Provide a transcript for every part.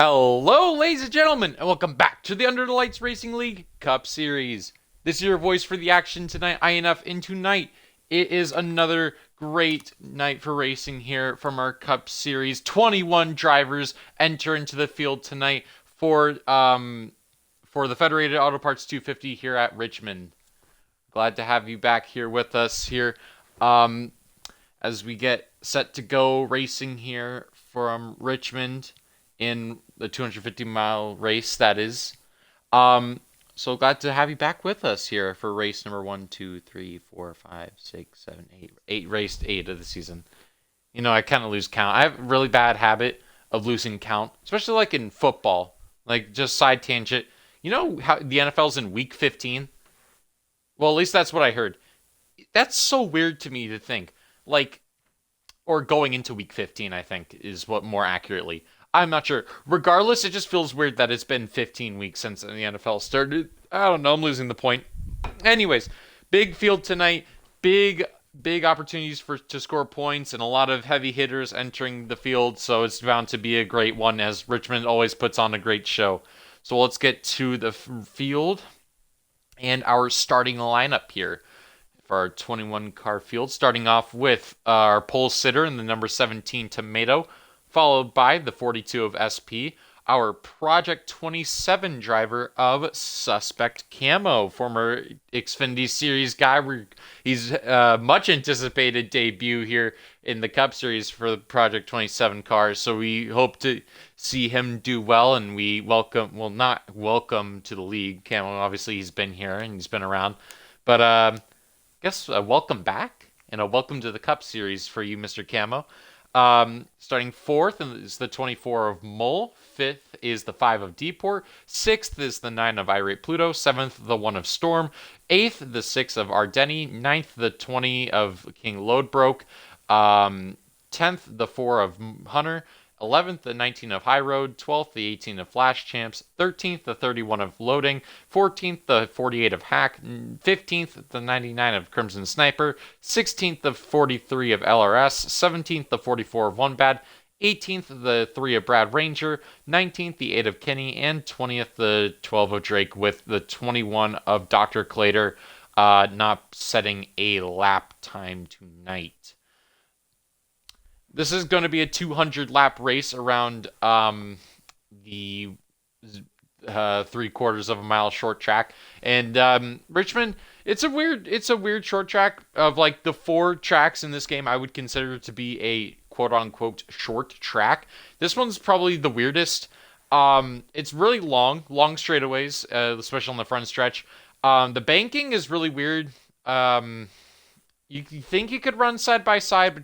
Hello, ladies and gentlemen, and welcome back to the Under the Lights Racing League Cup Series. This is your voice for the action tonight, INF, and tonight it is another great night for racing here from our Cup Series. 21 drivers enter into the field tonight for the Federated Auto Parts 250 here at Richmond. Glad to have you back here with us here um, as we get set to go racing here from Richmond in the 250-mile race, that is. So glad to have you back with us here for race number 1, 2, 3, 4, 5, 6, 7, 8. Eight of the season. You know, I kind of lose count. I have a really bad habit of losing count, especially like in football. Like, just side tangent. You know how the NFL's in week 15? Well, at least that's what I heard. That's so weird to me to think. Like, or going into week 15, I think, is what more accurately. I'm not sure. Regardless, it just feels weird that it's been 15 weeks since the NFL started. I don't know. I'm losing the point. Anyways, big field tonight. Big opportunities to score points and a lot of heavy hitters entering the field. So it's bound to be a great one, as Richmond always puts on a great show. So let's get to the field and our starting lineup here for our 21 car field, starting off with our pole sitter in the number 17 Tomato, followed by the 42 of SP, our Project 27 driver of Suspect Camo, former Xfinity Series guy. He's much anticipated debut here in the Cup Series for the Project 27 cars, so we hope to see him do well, and we not welcome to the league. Camo, obviously, he's been here and he's been around, but guess a welcome back and a welcome to the Cup Series for you, Mr. Camo. Starting fourth is the 24 of Mole. Fifth is the 5 of Deport. Sixth is the 9 of Irate Pluto. Seventh, the 1 of Storm. Eighth, the 6 of Ardeni. Ninth, the 20 of King Loadbroke. 10th, the 4 of Hunter. 11th, the 19 of High Road. 12th, the 18 of Flash Champs. 13th, the 31 of Loading. 14th, the 48 of Hack. 15th, the 99 of Crimson Sniper. 16th, the 43 of LRS. 17th, the 44 of One Bad. 18th, the 3 of Brad Ranger. 19th, the 8 of Kenny. And 20th, the 12 of Drake, with the 21 of Dr. Clater not setting a lap time tonight. This is going to be a 200-lap race around the 3/4 of a mile short track, and Richmond. It's a weird short track. Of like the 4 tracks in this game, I would consider to be a quote unquote short track. This one's probably the weirdest. It's really long straightaways, especially on the front stretch. The banking is really weird. You think you could run side by side, but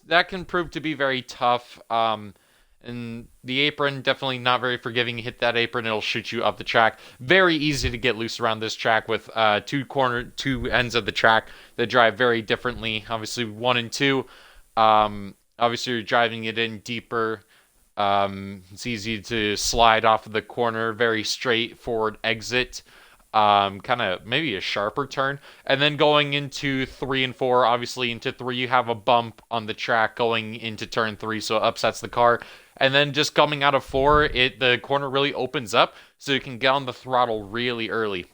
that can prove to be very tough. And the apron, definitely not very forgiving. You hit that apron, it'll shoot you up the track. Very easy to get loose around this track with two ends of the track that drive very differently. Obviously, 1 and 2. Obviously, you're driving it in deeper. It's easy to slide off of the corner. Very straightforward exit. Kind of maybe a sharper turn, and then going into 3 and 4. Obviously, into 3 you have a bump on the track going into turn 3, so it upsets the car. And then just coming out of 4, the corner really opens up, so you can get on the throttle really early.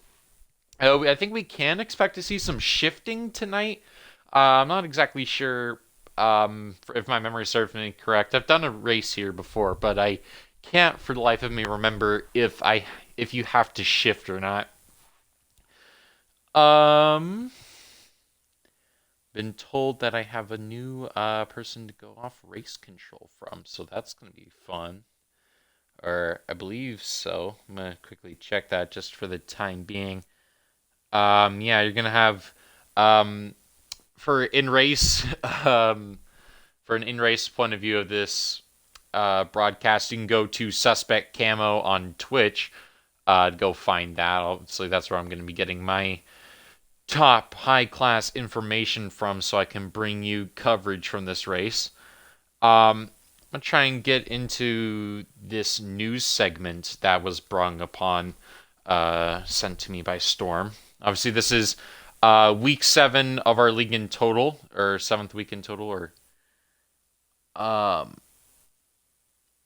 I think we can expect to see some shifting tonight. I'm not exactly sure if my memory serves me correct. I've done a race here before, but I can't for the life of me remember if you have to shift or not. Been told that I have a new person to go off race control from, so that's gonna be fun. Or I believe so. I'm gonna quickly check that just for the time being. Yeah, you're gonna have for in race for an in race point of view of this broadcast, you can go to Suspect Camo on Twitch. Go find that. Obviously, that's where I'm gonna be getting my top high-class information from, so I can bring you coverage from this race. I'm going to try and get into this news segment that was brung upon, sent to me by Storm. Obviously, this is week 7 of our league in total, or 7th week in total, or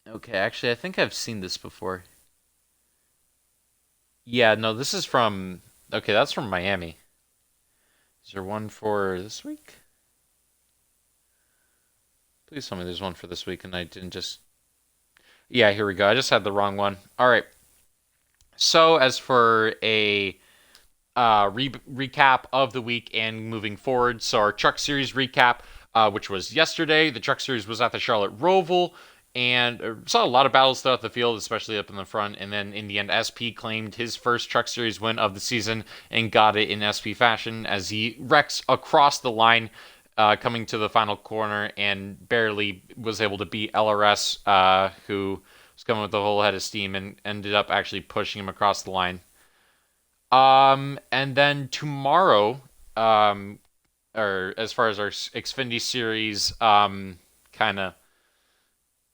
Okay, actually, I think I've seen this before. Yeah, no, this is from. Okay, that's from Miami. Is there one for this week? Please tell me there's one for this week and I didn't just. Yeah, here we go. I just had the wrong one. All right. So, as for a recap of the week and moving forward. So our Truck Series recap, which was yesterday. The Truck Series was at the Charlotte Roval and saw a lot of battles throughout the field, especially up in the front. And then in the end, SP claimed his first Truck Series win of the season and got it in SP fashion as he wrecks across the line. Coming to the final corner and barely was able to beat LRS, who was coming with a whole head of steam and ended up actually pushing him across the line. And then tomorrow, or as far as our Xfinity series, kind of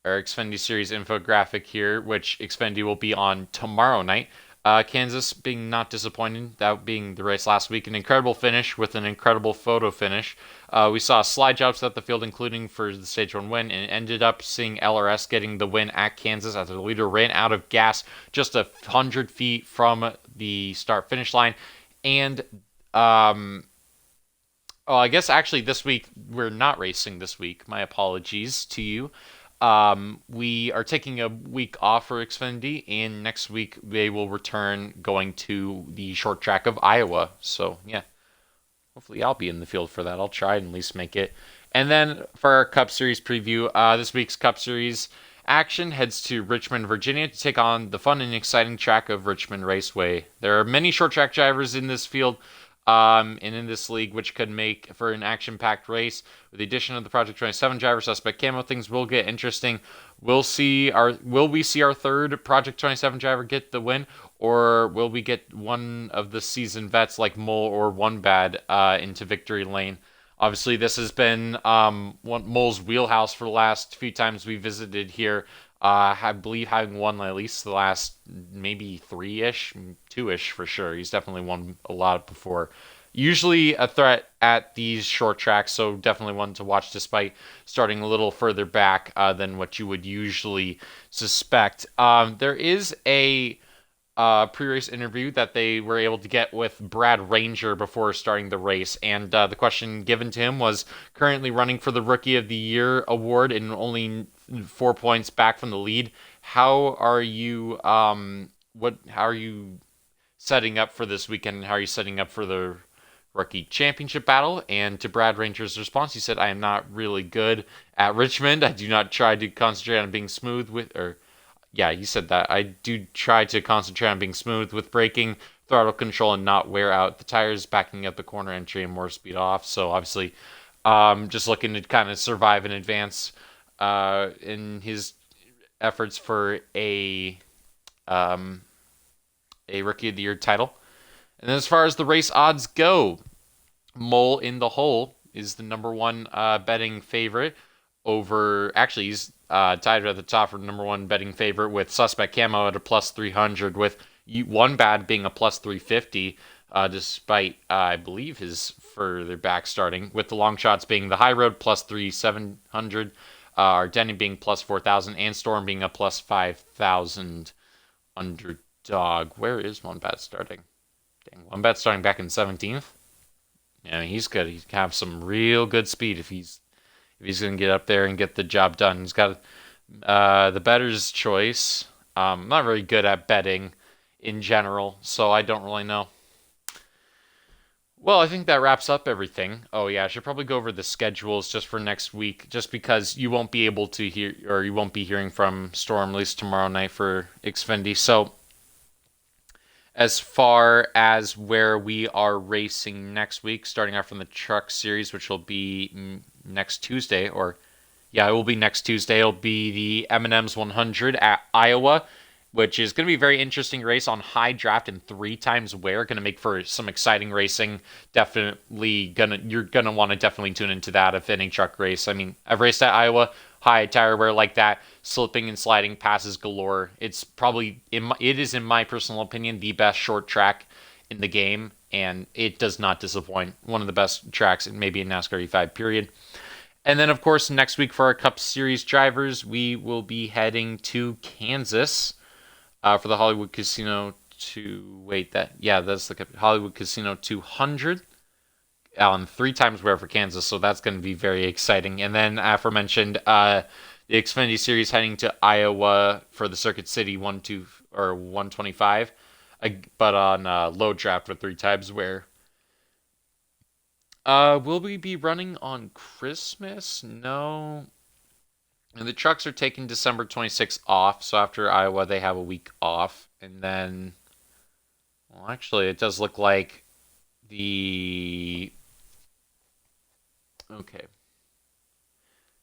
our Xfinity series infographic here, which Xfinity will be on tomorrow night. Kansas being not disappointing, that being the race last week. An incredible finish with an incredible photo finish. We saw slide jobs at the field, including for the Stage 1 win, and ended up seeing LRS getting the win at Kansas after the leader ran out of gas just 100 feet from the start-finish line. And, oh, I guess actually this week, we're not racing this week. My apologies to you. We are taking a week off for Xfinity, and next week they will return going to the short track of Iowa. So, yeah, hopefully I'll be in the field for that. I'll try and at least make it. And then for our Cup Series preview, this week's Cup Series action heads to Richmond, Virginia to take on the fun and exciting track of Richmond Raceway. There are many short track drivers in this field. And in this league, which could make for an action-packed race. With the addition of the Project 27 driver suspect camo, things will get interesting. Will we see our third Project 27 driver get the win, or will we get one of the seasoned vets like Mole or One Bad into victory lane? Obviously, this has been Mole's wheelhouse for the last few times we visited here. I believe having won at least the last maybe three-ish, two-ish for sure. He's definitely won a lot before. Usually a threat at these short tracks, so definitely one to watch despite starting a little further back than what you would usually suspect. There is a pre-race interview that they were able to get with Brad Ranger before starting the race, and the question given to him was currently running for the Rookie of the Year award and only 4 points back from the lead. How are you? How are you setting up for this weekend? And how are you setting up for the Rookie Championship battle? And to Brad Ranger's response, he said, "I am not really good at Richmond. I do not try to concentrate on being smooth with or." Yeah, he said that. I do try to concentrate on being smooth with braking, throttle control, and not wear out the tires, backing up the corner entry and more speed off. So obviously, just looking to kind of survive and advance in his efforts for a Rookie of the Year title. And then as far as the race odds go, Mole in the hole is the number one betting favorite over. Actually, he's tied at the top for number one betting favorite with Suspect Camo at a plus 300, with One Bad being a plus 350, despite I believe his further back starting, with the long shots being the High Road plus 700, Denny being plus 4,000, and Storm being a plus 5,000 underdog. Where is One Bad starting? Dang, One Bad starting back in 17th. Yeah, he's good. He can have some real good speed if he's going to get up there and get the job done. He's got the bettor's choice. I'm not very good at betting in general, so I don't really know. Well, I think that wraps up everything. Oh yeah, I should probably go over the schedules just for next week, just because you won't be able to hear, or you won't be hearing from Storm at least tomorrow night for Xfinity. So as far as where we are racing next week, starting off from the Truck Series, which will be next Tuesday, or yeah, it will be next Tuesday. It'll be the M&M's 100 at Iowa, which is going to be a very interesting race on high draft and 3 times wear. Going to make for some exciting racing. You're gonna want to definitely tune into that if any truck race. I mean, I've raced at Iowa, high tire wear like that, slipping and sliding, passes galore. It is in my personal opinion the best short track in the game, and it does not disappoint. One of the best tracks, maybe in NASCAR E5 period. And then, of course, next week for our Cup Series drivers, we will be heading to Kansas for the Hollywood Casino to wait that yeah that's the Hollywood Casino 200 three times wear for Kansas, so that's going to be very exciting. And then aforementioned the Xfinity Series heading to Iowa for the Circuit City 125, but on low draft with three times wear. Will we be running on Christmas? No. And the trucks are taking December 26th off, so after Iowa they have a week off, and then well, actually, it does look like the okay.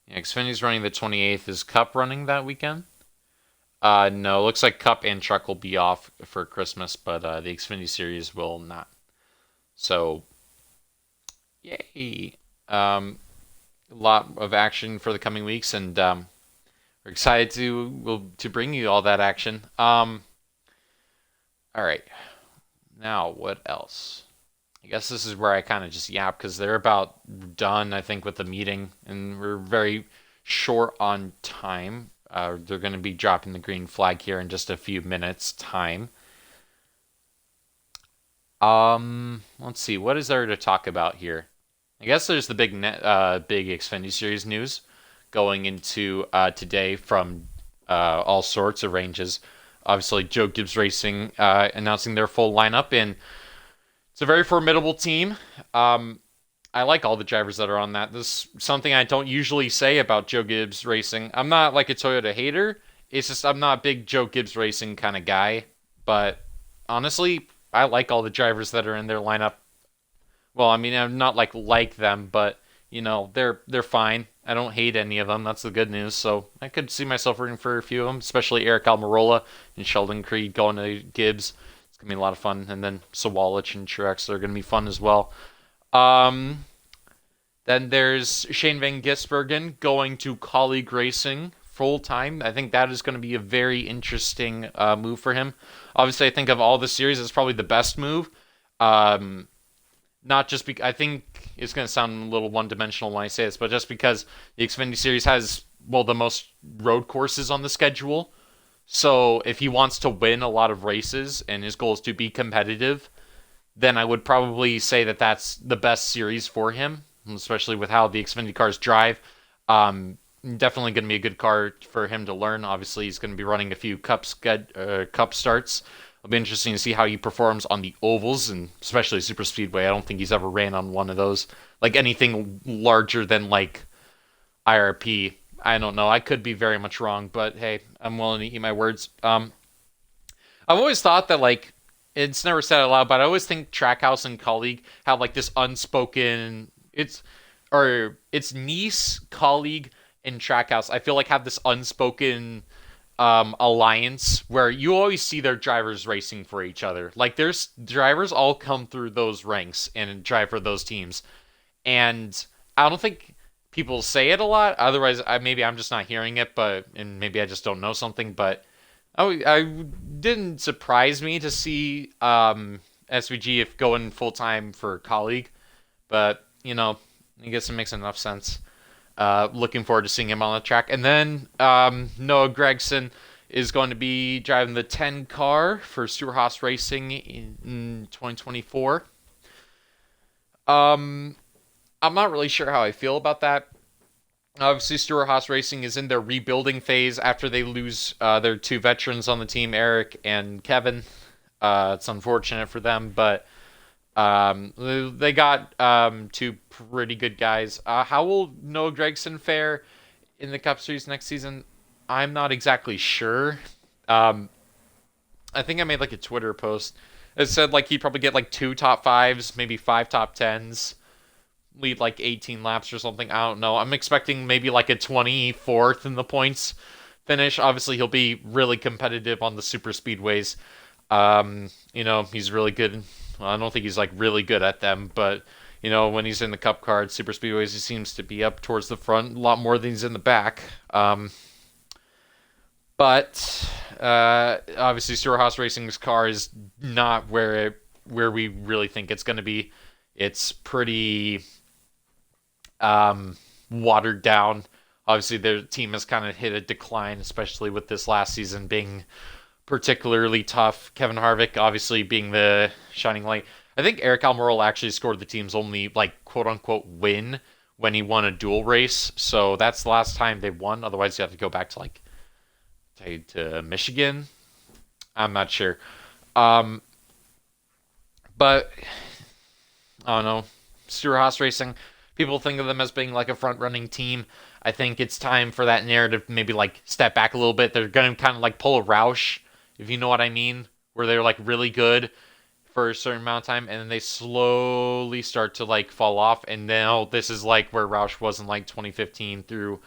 Yeah, Xfinity's running the 28th. Is Cup running that weekend? No. Looks like Cup and Truck will be off for Christmas, but the Xfinity Series will not. So, yay! A lot of action for the coming weeks, and we're excited to bring you all that action. All right. Now, what else? I guess this is where I kind of just yap because they're about done, I think, with the meeting, and we're very short on time. They're going to be dropping the green flag here in just a few minutes' time. Let's see, what is there to talk about here? I guess there's the big Xfinity Series news going into today from all sorts of ranges. Obviously, Joe Gibbs Racing announcing their full lineup, and it's a very formidable team. I like all the drivers that are on that. This is something I don't usually say about Joe Gibbs Racing. I'm not like a Toyota hater. It's just I'm not a big Joe Gibbs Racing kind of guy. But honestly, I like all the drivers that are in their lineup. Well, I mean, I'm not like them, but they're fine. I don't hate any of them. That's the good news. So I could see myself rooting for a few of them, especially Eric Almirola and Sheldon Creed going to Gibbs. It's gonna be a lot of fun. And then Sawalich and Truex are gonna be fun as well. Um, then there's Shane Van Gisbergen going to Colleague Racing full time. I think that is going to be a very interesting move for him. Obviously, I think of all the series, it's probably the best move. Um, Not just because I think it's going to sound a little one-dimensional when I say this, but just because the Xfinity Series has the most road courses on the schedule. So if he wants to win a lot of races and his goal is to be competitive, then I would probably say that that's the best series for him, especially with how the Xfinity cars drive. Definitely going to be a good car for him to learn. Obviously, he's going to be running a few cup starts. It'll be interesting to see how he performs on the ovals, and especially super speedway. I don't think he's ever ran on one of those, like anything larger than like IRP. I don't know. I could be very much wrong, but hey, I'm willing to eat my words. I've always thought that like it's never said out loud, but I always think Trackhouse and Colleague have like this unspoken. It's Nice, Colleague, and Trackhouse. I feel like have this unspoken alliance where you always see their drivers racing for each other. Like there's drivers all come through those ranks and drive for those teams, and I don't think people say it a lot. Otherwise, maybe I'm just not hearing it, and maybe I just don't know something. But I didn't surprise me to see SVG if going full time for Colleague, but I guess it makes enough sense. Looking forward to seeing him on the track. And then Noah Gragson is going to be driving the 10 car for Stewart-Haas Racing in 2024. I'm not really sure how I feel about that. Obviously, Stewart-Haas Racing is in their rebuilding phase after they lose their two veterans on the team, Eric and Kevin. It's unfortunate for them, but they got two pretty good guys. How will Noah Gragson fare in the Cup Series next season? I'm not exactly sure. I think I made like a Twitter post. It said like he'd probably get like 2 top 5s, maybe 5 top 10s, lead like 18 laps or something. I don't know. I'm expecting maybe like a 24th in the points finish. Obviously, he'll be really competitive on the super speedways. He's really good. Well, I don't think he's like really good at them, but when he's in the Cup card, super speedways, he seems to be up towards the front a lot more than he's in the back. But obviously, Stewart-Haas Racing's car is not where we really think it's going to be. It's pretty. watered down. Obviously, their team has kind of hit a decline, especially with this last season being particularly tough. Kevin Harvick obviously being the shining light. I think Eric Almirola actually scored the team's only like quote unquote win when he won a dual race. So that's the last time they won. Otherwise, you have to go back to like to Michigan. I'm not sure. But I don't know. Stewart Haas Racing, people think of them as being like a front running team. I think it's time for that narrative to maybe like step back a little bit. They're going to kind of like pull a Roush, if you know what I mean, where they're like really good for a certain amount of time and then they slowly start to like fall off. And now this is like where Roush was in like 2015 through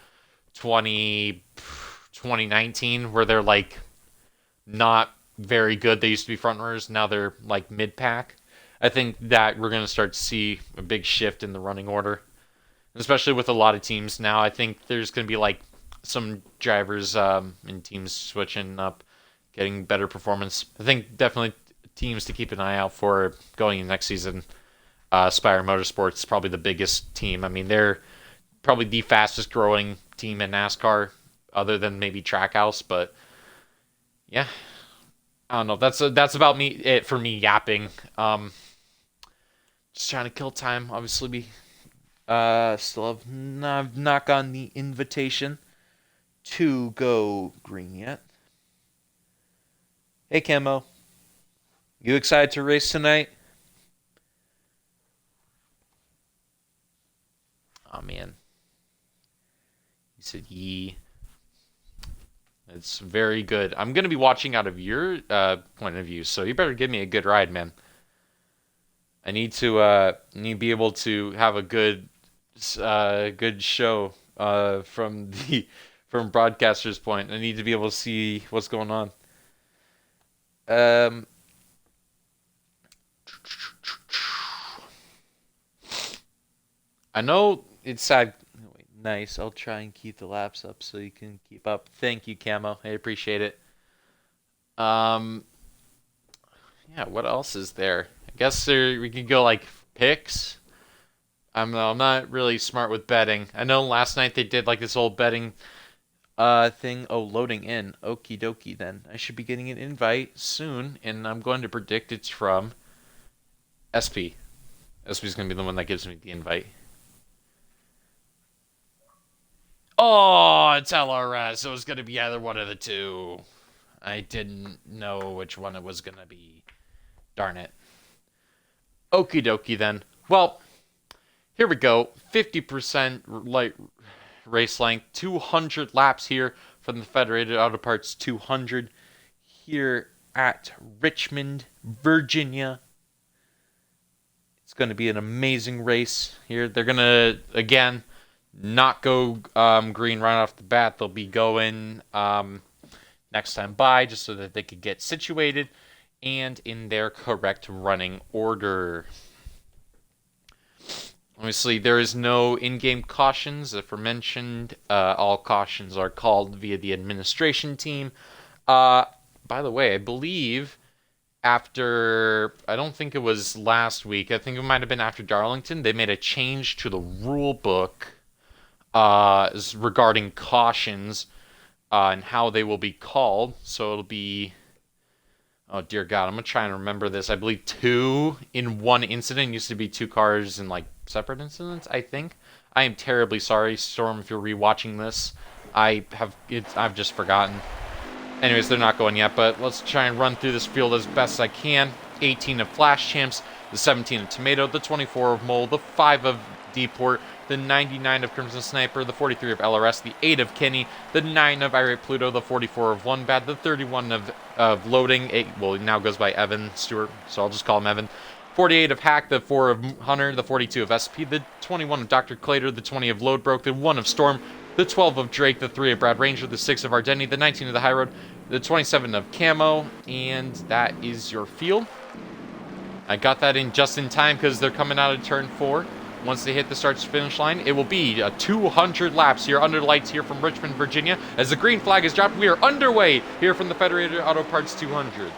2019, where they're like not very good. They used to be front runners. Now they're like mid pack. I think that we're going to start to see a big shift in the running order, especially with a lot of teams now. I think there's going to be like some drivers and teams switching up, getting better performance. I think definitely teams to keep an eye out for going into next season. Spire Motorsports is probably the biggest team. I mean, they're probably the fastest growing team in NASCAR, other than maybe Trackhouse. But yeah, I don't know. That's about it for me yapping. Just trying to kill time. Obviously, we still have not gotten the invitation to go green yet. Hey, Camo. You excited to race tonight? Oh, man. He said, yee. It's very good. I'm going to be watching out of your point of view, so you better give me a good ride, man. I need to be able to have a good show from broadcaster's point. I need to be able to see what's going on. I know it's sad. Wait, nice. I'll try and keep the laps up so you can keep up. Thank you, Camo. I appreciate it. Yeah. What else is there? I guess we could go like picks. I'm not really smart with betting. I know last night they did like this old betting thing. Oh, loading in. Okie dokie then. I should be getting an invite soon, and I'm going to predict it's from SP. SP's going to be the one that gives me the invite. Oh, it's LRS. It was going to be either one of the two. I didn't know which one it was going to be. Darn it. Okie dokie then. Well, here we go. 50% light race length. 200 laps here from the Federated Auto Parts 200 here at Richmond, Virginia. It's going to be an amazing race here. They're going to, again, not go green right off the bat. They'll be going next time by just so that they could get situated and in their correct running order. Obviously, there is no in-game cautions. As aforementioned, all cautions are called via the administration team. By the way, I believe after, I don't think it was last week, I think it might have been after Darlington, they made a change to the rule book regarding cautions and how they will be called. So it'll be, oh dear God, I'm going to try and remember this. I believe 2 in 1 incident. Used to be 2 cars in like separate incidents, I think. I am terribly sorry, Storm, if you're rewatching this. I've just forgotten. Anyways, they're not going yet, but let's try and run through this field as best I can. 18 of Flash Champs, the 17 of Tomato, the 24 of Mole, the 5 of Deport, the 99 of Crimson Sniper, the 43 of LRS, the 8 of Kenny, the 9 of Irate Pluto, the 44 of One Bad, the 31 of Loading, he now goes by Evan Stewart, so I'll just call him Evan. 48 of Hack, the 4 of Hunter, the 42 of SP, the 21 of Dr. Clater, the 20 of Loadbroke, the 1 of Storm, the 12 of Drake, the 3 of Brad Ranger, the 6 of Ardeni, the 19 of the High Road, the 27 of Camo, and that is your field. I got that in just in time because they're coming out of turn 4. Once they hit the start-to-finish line, it will be 200 laps here under the lights here from Richmond, Virginia. As the green flag is dropped, we are underway here from the Federated Auto Parts 200.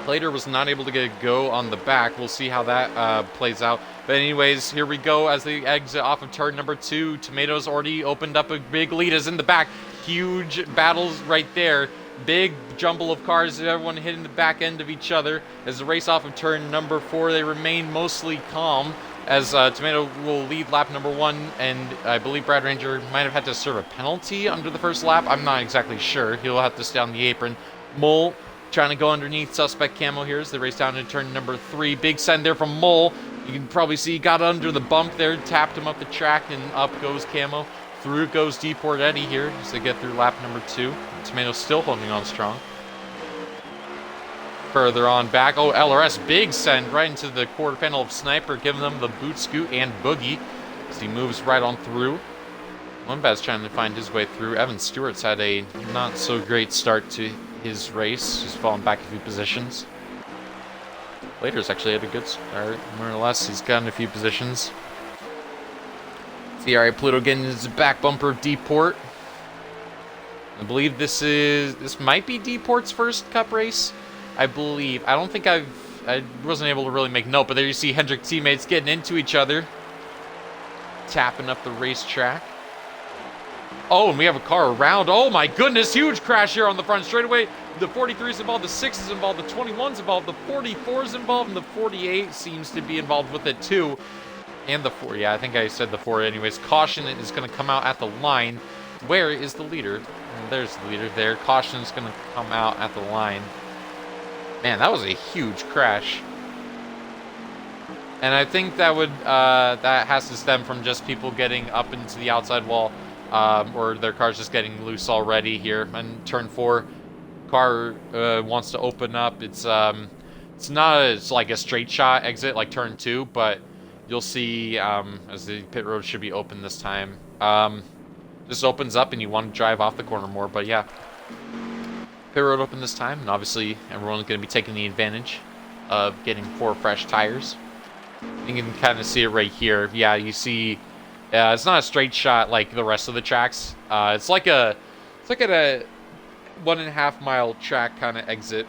Plater was not able to get a go on the back. We'll see how that plays out. But anyways, here we go as they exit off of turn number 2. Tomatoes already opened up a big lead as in the back. Huge battles right there. Big jumble of cars, everyone hitting the back end of each other. As the race off of turn number 4, they remain mostly calm as Tomato will lead lap number 1, and I believe Brad Ranger might have had to serve a penalty under the first lap. I'm not exactly sure. He'll have to stay on the apron. Mole trying to go underneath Suspect Camo here as they race down to turn number 3. Big send there from Mole. You can probably see he got under the bump there, tapped him up the track, and up goes Camo. Through goes Deport Eddie here as they get through lap number 2. Tomato still holding on strong. Further on back, oh, LRS, big send right into the quarter panel of Sniper, giving them the boot scoot and boogie as he moves right on through. Lumbad's trying to find his way through. Evan Stewart's had a not so great start to his race. He's fallen back a few positions. Later's actually had a good start, more or less. He's gotten a few positions. See, all right, Pluto getting his back bumper of Deport. I believe this might be Deport's first Cup race. I believe. I don't think I wasn't able to really make note, but there you see Hendrick teammates getting into each other. Tapping up the racetrack. Oh, and we have a car around. Oh my goodness, huge crash here on the front straightaway. The 43's involved, the 6's involved, the 21's involved, the 44's involved, and the 48 seems to be involved with it too. And the 4, yeah, I think I said the 4 anyways. Caution is going to come out at the line. Where is the leader? And there's the leader there. Caution is going to come out at the line. Man, that was a huge crash. And I think that would that has to stem from just people getting up into the outside wall, or their car's just getting loose already here. And turn 4, car wants to open up. It's like a straight shot exit like turn 2, but you'll see as the pit road should be open this time. This opens up and you want to drive off the corner more, but yeah. Pit road open this time, and obviously everyone's going to be taking the advantage of getting 4 fresh tires. You can kind of see it right here. Yeah, you see, it's not a straight shot like the rest of the tracks. It's like a 1.5 mile track kind of exit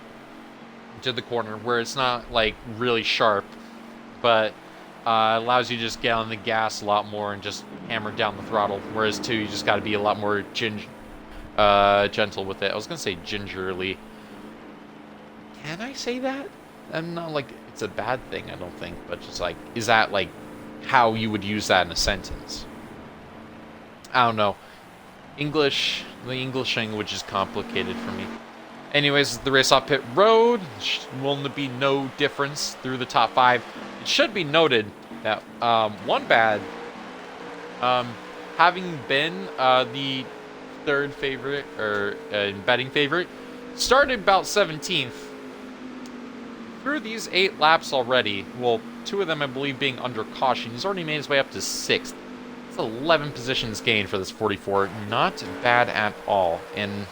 to the corner where it's not like really sharp, but allows you to just get on the gas a lot more and just hammer down the throttle. Whereas 2, you just got to be a lot more gentle with it. I was gonna say gingerly. Can I say that? I'm not like it's a bad thing, I don't think, but just like, is that like how you would use that in a sentence? I don't know. The English language is complicated for me. Anyways, the race off pit road will be no difference through the top 5. It should be noted that one bad, having been the 3rd favorite or betting favorite, started about 17th. Through these 8 laps already, well, 2 of them I believe being under caution, he's already made his way up to 6th. It's 11 positions gained for this 44. Not bad at all. And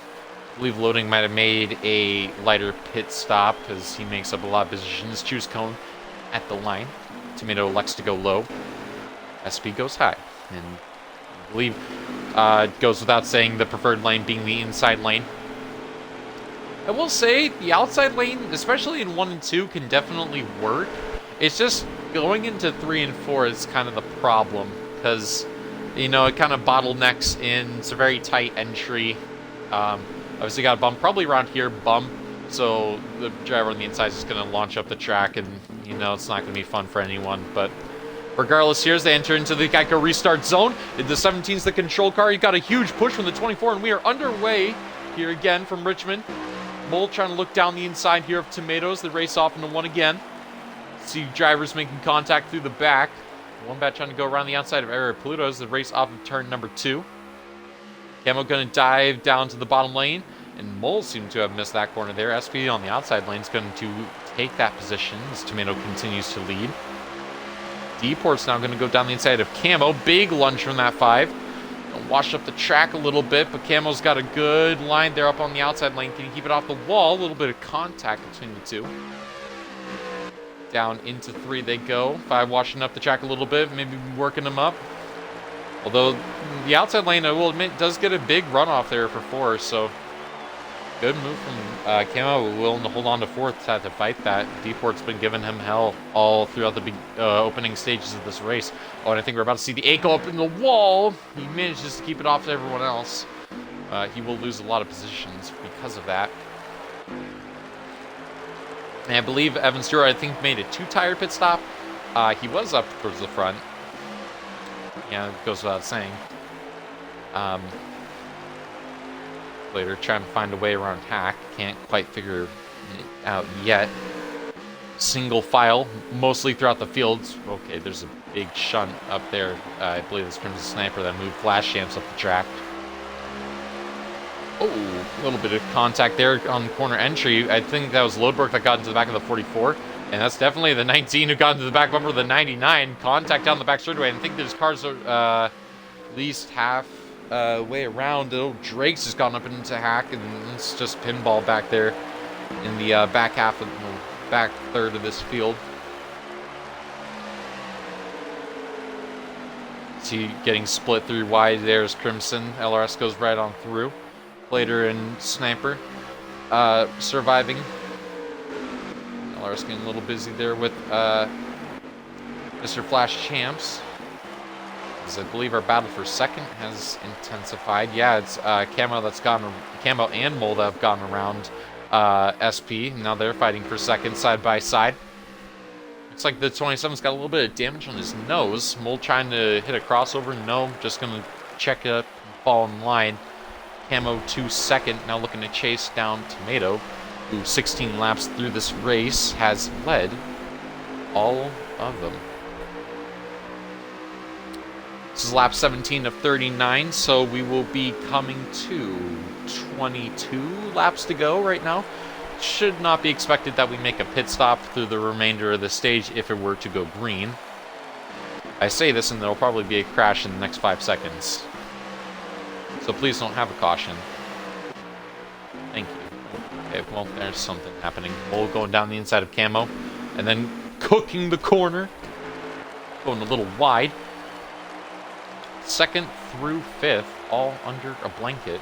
I believe Loading might have made a lighter pit stop because he makes up a lot of positions. Choose cone at the line. Tomato elects to go low. SP goes high. And I believe it goes without saying the preferred lane being the inside lane. I will say the outside lane, especially in 1 and 2, can definitely work. It's just going into 3 and 4 is kind of the problem because, you know, it kind of bottlenecks in. It's a very tight entry. Obviously got a bump, probably around here, bump. So the driver on the inside is just going to launch up the track, and, you know, it's not going to be fun for anyone. But regardless, here as they enter into the Geico restart zone, the 17's the control car. He got a huge push from the 24, and we are underway here again from Richmond. Mole trying to look down the inside here of Tomatoes. They race off into 1 again. See drivers making contact through the back. One bat trying to go around the outside of Area Pluto's. The race off of turn number 2. Camo going to dive down to the bottom lane. And Mole seemed to have missed that corner there. SP on the outside lane is going to take that position as Tomato continues to lead. Deport's now going to go down the inside of Camo. Big lunge from that 5. Wash up the track a little bit, but Camo's got a good line there up on the outside lane. Can you keep it off the wall? A little bit of contact between the 2. Down into 3 they go. 5 washing up the track a little bit, maybe working them up. Although the outside lane, I will admit, does get a big runoff there for 4, so Good move from Camo, willing to hold on to fourth, had to fight that. Deport's been giving him hell all throughout the opening stages of this race. Oh, and I think we're about to see the 8 go up in the wall. He manages to keep it off to everyone else. He will lose a lot of positions because of that. And I believe Evan Stewart, I think, made a 2-tire pit stop. He was up towards the front. Yeah, it goes without saying. Later, trying to find a way around Hack. Can't quite figure it out yet. Single file, mostly throughout the fields. Okay, there's a big shunt up there. I believe it's Crimson Sniper that moved flash jams up the track. Oh, a little bit of contact there on corner entry. I think that was Lodberg that got into the back of the 44. And that's definitely the 19 who got into the back bumper of the 99. Contact down the back straightaway. And I think there's cars at least half way around. Oh, Drake's has gone up into Hack. And it's just pinball back there in the back half of the back third of this field. See, getting split through wide. There's Crimson. LRS goes right on through. Later in Sniper, surviving. LRS getting a little busy there with Mr. Flash Champs. As I believe our battle for second has intensified. Yeah, it's Camo that's gone. Camo and Mold have gone around SP. Now they're fighting for second side by side. Looks like the 27's got a little bit of damage on his nose. Mold trying to hit a crossover. No, just gonna check it up and fall in line. Camo 2 second, now looking to chase down Tomato, who 16 laps through this race has led all of them. This is lap 17 of 39, so we will be coming to 22 laps to go right now. Should not be expected that we make a pit stop through the remainder of the stage if it were to go green. I say this and there'll probably be a crash in the next 5 seconds. So please don't have a caution. Thank you. Okay, well, there's something happening. Mole going down the inside of Camo. And then cooking the corner. Going a little wide. Second through fifth, all under a blanket.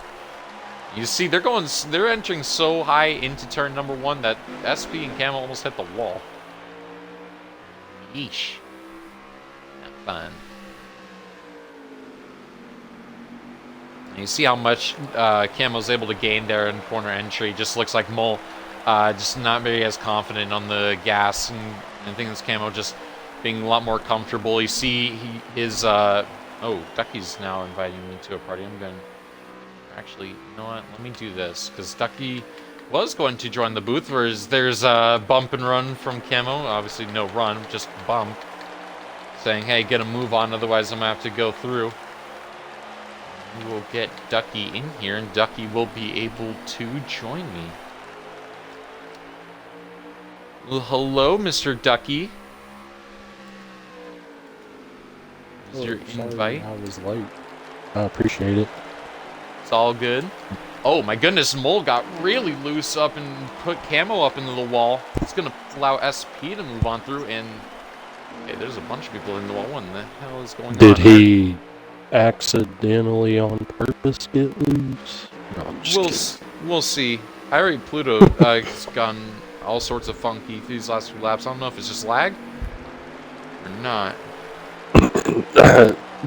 You see, they're entering so high into turn number 1 that SP and Camo almost hit the wall. Yeesh. Not fun. You see how much Camo's able to gain there in corner entry. Just looks like Mole just not very as confident on the gas. And I think this Camo just being a lot more comfortable. You see his... oh, Ducky's now inviting me to a party. I'm going to... Actually, you know what? Let me do this. Because Ducky was going to join the booth. Whereas there's a bump and run from Camo. Obviously no run, just bump. Saying, hey, get a move on. Otherwise I'm going to have to go through. We will get Ducky in here, and Ducky will be able to join me. Well, hello, Mr. Ducky. Is your invite? I was late. I appreciate it. It's all good. Oh my goodness, Mole got really loose up and put Camo up into the wall. It's gonna allow SP to move on through, and hey, there's a bunch of people in the wall. What the hell is going on? Did he accidentally on purpose get loose? No, I'm just kidding. We'll see. I already Pluto has gone all sorts of funky these last 2 laps. I don't know if it's just lag or not.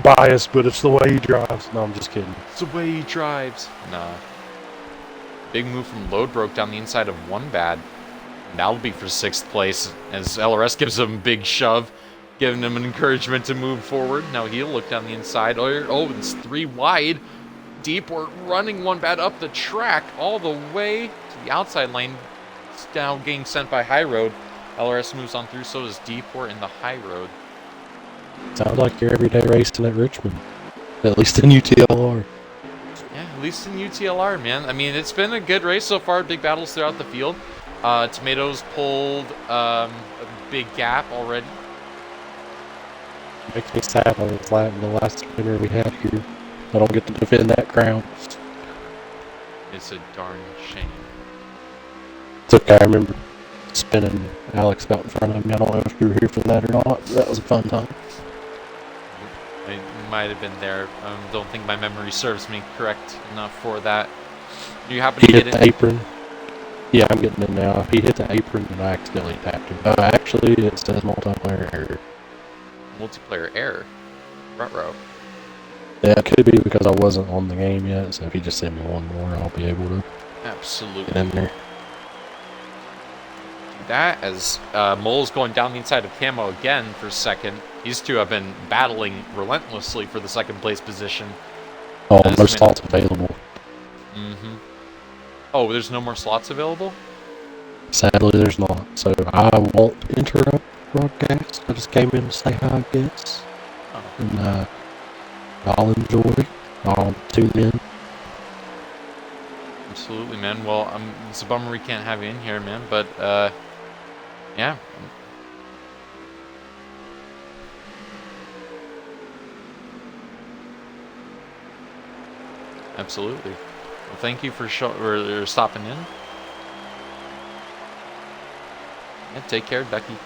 Biased, but it's the way he drives. No, I'm just kidding. It's the way he drives. Nah. Big move from Load broke down the inside of 1 bad. And that'll be for 6th place as LRS gives him a big shove, giving him an encouragement to move forward. Now he'll look down the inside. Oh, it's 3 wide. Deeport running 1 bad up the track all the way to the outside lane. It's now getting sent by High Road. LRS moves on through, so does Deeport in the High Road. Sounds like you're everyday racing at Richmond. At least in UTLR. Yeah, at least in UTLR, man. I mean, it's been a good race so far. Big battles throughout the field. Tomatoes pulled a big gap already. Makes me sad on the last winner we had here. I don't get to defend that crown. It's a darn shame. It's okay, I remember spinning Alex out in front of me. I don't know if you were here for that or not. That was a fun time. I might have been there. Don't think my memory serves me correct enough for that. You happen He to get hit the in? apron. Yeah, I'm getting in now. He hit the apron and I accidentally tapped him. Actually, it says multiplayer error. Multiplayer error. Front row. Yeah, it could be because I wasn't on the game yet, so if you just send me one more, I'll be able to Absolutely. get in there. That as Mole's going down the inside of Camo again for second. These two have been battling relentlessly for the second place position. Oh, there's slots available. Mm-hmm. Oh, there's no more slots available? Sadly, there's not. So I won't interrupt broadcast. I just came in to say hi, I guess. Oh. And I'll enjoy. I'll tune in. Absolutely, man. Well, it's a bummer we can't have you in here, man. But yeah. Absolutely. Well, thank you for stopping in. Yeah, take care, Ducky.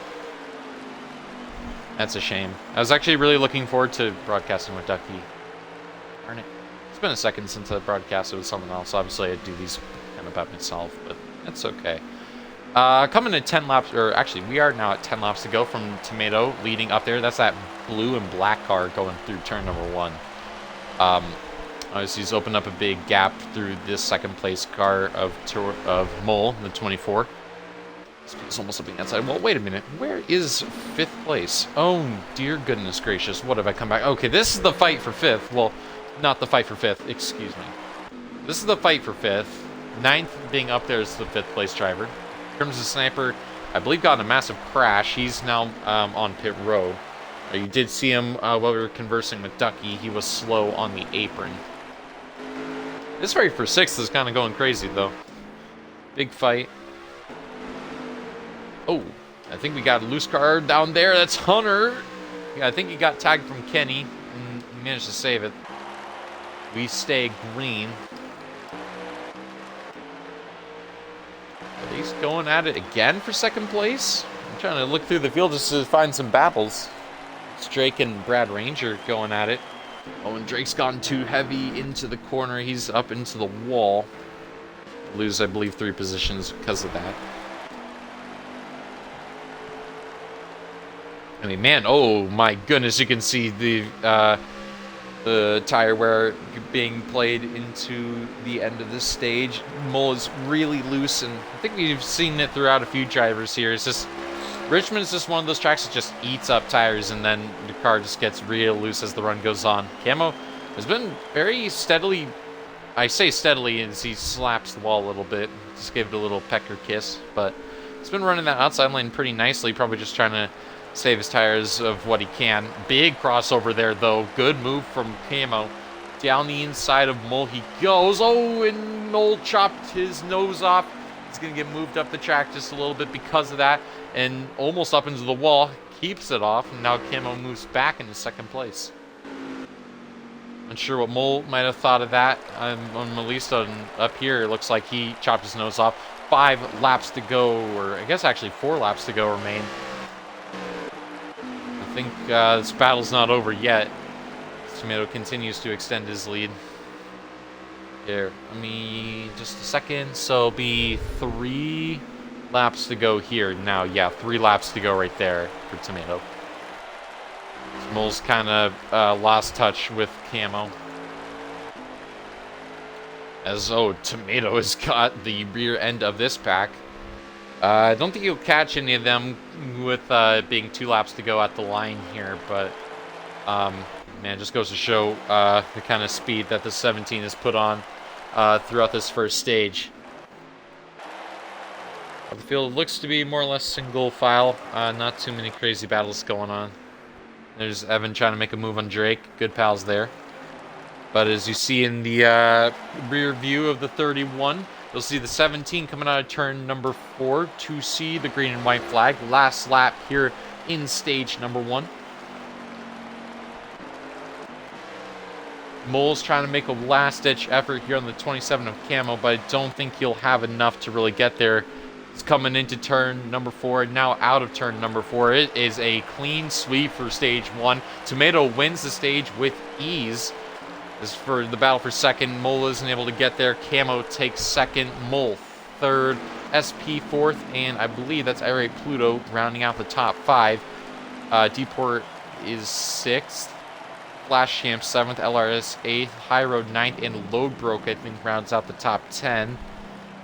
That's a shame. I was actually really looking forward to broadcasting with Ducky. Darn it. It's been a second since I broadcasted with someone else. Obviously, I do these kind of by myself, but that's okay. Coming to 10 laps, or actually, we are now at 10 laps to go from Tomato leading up there. That's that blue and black car going through turn number 1. Obviously, he's opened up a big gap through this second place car of Mole, the 24. It's almost up the inside. Well, wait a minute. Where is 5th place? Oh, dear goodness gracious. What have I come back? Okay, this is the fight for 5th. Well, not the fight for 5th. Excuse me. This is the fight for 5th. 9th being up there is the 5th place driver. In terms of Sniper, I believe got in a massive crash. He's now on pit road. You did see him while we were conversing with Ducky. He was slow on the apron. This fight for 6th is kind of going crazy, though. Big fight. Oh, I think we got a loose car down there. That's Hunter. Yeah, I think he got tagged from Kenny, and he managed to save it. We stay green. Are these going at it again for second place? I'm trying to look through the field just to find some battles. It's Drake and Brad Ranger going at it. Oh, and Drake's gotten too heavy into the corner. He's up into the wall. Lose, I believe, 3 positions because of that. I mean, man, oh my goodness, you can see the tire wear being played into the end of this stage. Mole is really loose, and I think we've seen it throughout a few drivers here. It's just, Richmond is just one of those tracks that just eats up tires, and then the car just gets real loose as the run goes on. Camo has been very steadily, I say steadily as he slaps the wall a little bit, just gave it a little pecker kiss, but he's been running that outside lane pretty nicely, probably just trying to save his tires of what he can. Big crossover there, though. Good move from Camo. Down the inside of Mole he goes. Oh, and Mole chopped his nose off. He's going to get moved up the track just a little bit because of that. And almost up into the wall. Keeps it off. And now Camo moves back into second place. Unsure what Mole might have thought of that. On Melissa up here, it looks like he chopped his nose off. 5 laps to go, or I guess actually 4 laps to go remain. I think this battle's not over yet. Tomato continues to extend his lead. Here, let me just a second. So it'll be 3 laps to go here now. Yeah, 3 laps to go right there for Tomato. Mole's kind of lost touch with Camo. As, oh, Tomato has got the rear end of this pack. I don't think you'll catch any of them with being 2 laps to go at the line here, but man, it just goes to show the kind of speed that the 17 has put on throughout this first stage. The field looks to be more or less single file, not too many crazy battles going on. There's Evan trying to make a move on Drake, good pals there. But as you see in the rear view of the 31, you'll see the 17 coming out of turn number 4 to see the green and white flag. Last lap here in stage number 1. Mole's trying to make a last-ditch effort here on the 27 of Camo, but I don't think he'll have enough to really get there. It's coming into turn number 4, now out of turn number 4. It is a clean sweep for stage 1. Tomato wins the stage with ease. As for the battle for second, Mole isn't able to get there. Camo takes second, Mole third, SP fourth, and I believe that's Irate Pluto rounding out the top 5. Deport is 6th, Flash Champ 7th, LRS 8th, High Road 9th, and Load Broke, I think, rounds out the top 10.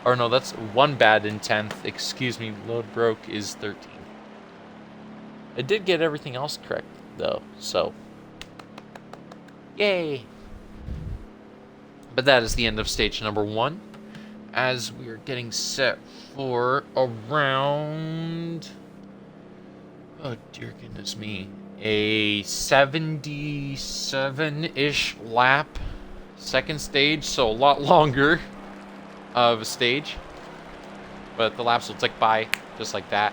Or no, that's One Bad in 10th. Excuse me, Load Broke is 13th. I did get everything else correct, though, so yay! But that is the end of stage number 1. As we are getting set for around... oh, dear goodness me. A 77-ish lap second stage, so a lot longer of a stage. But the laps will tick by just like that.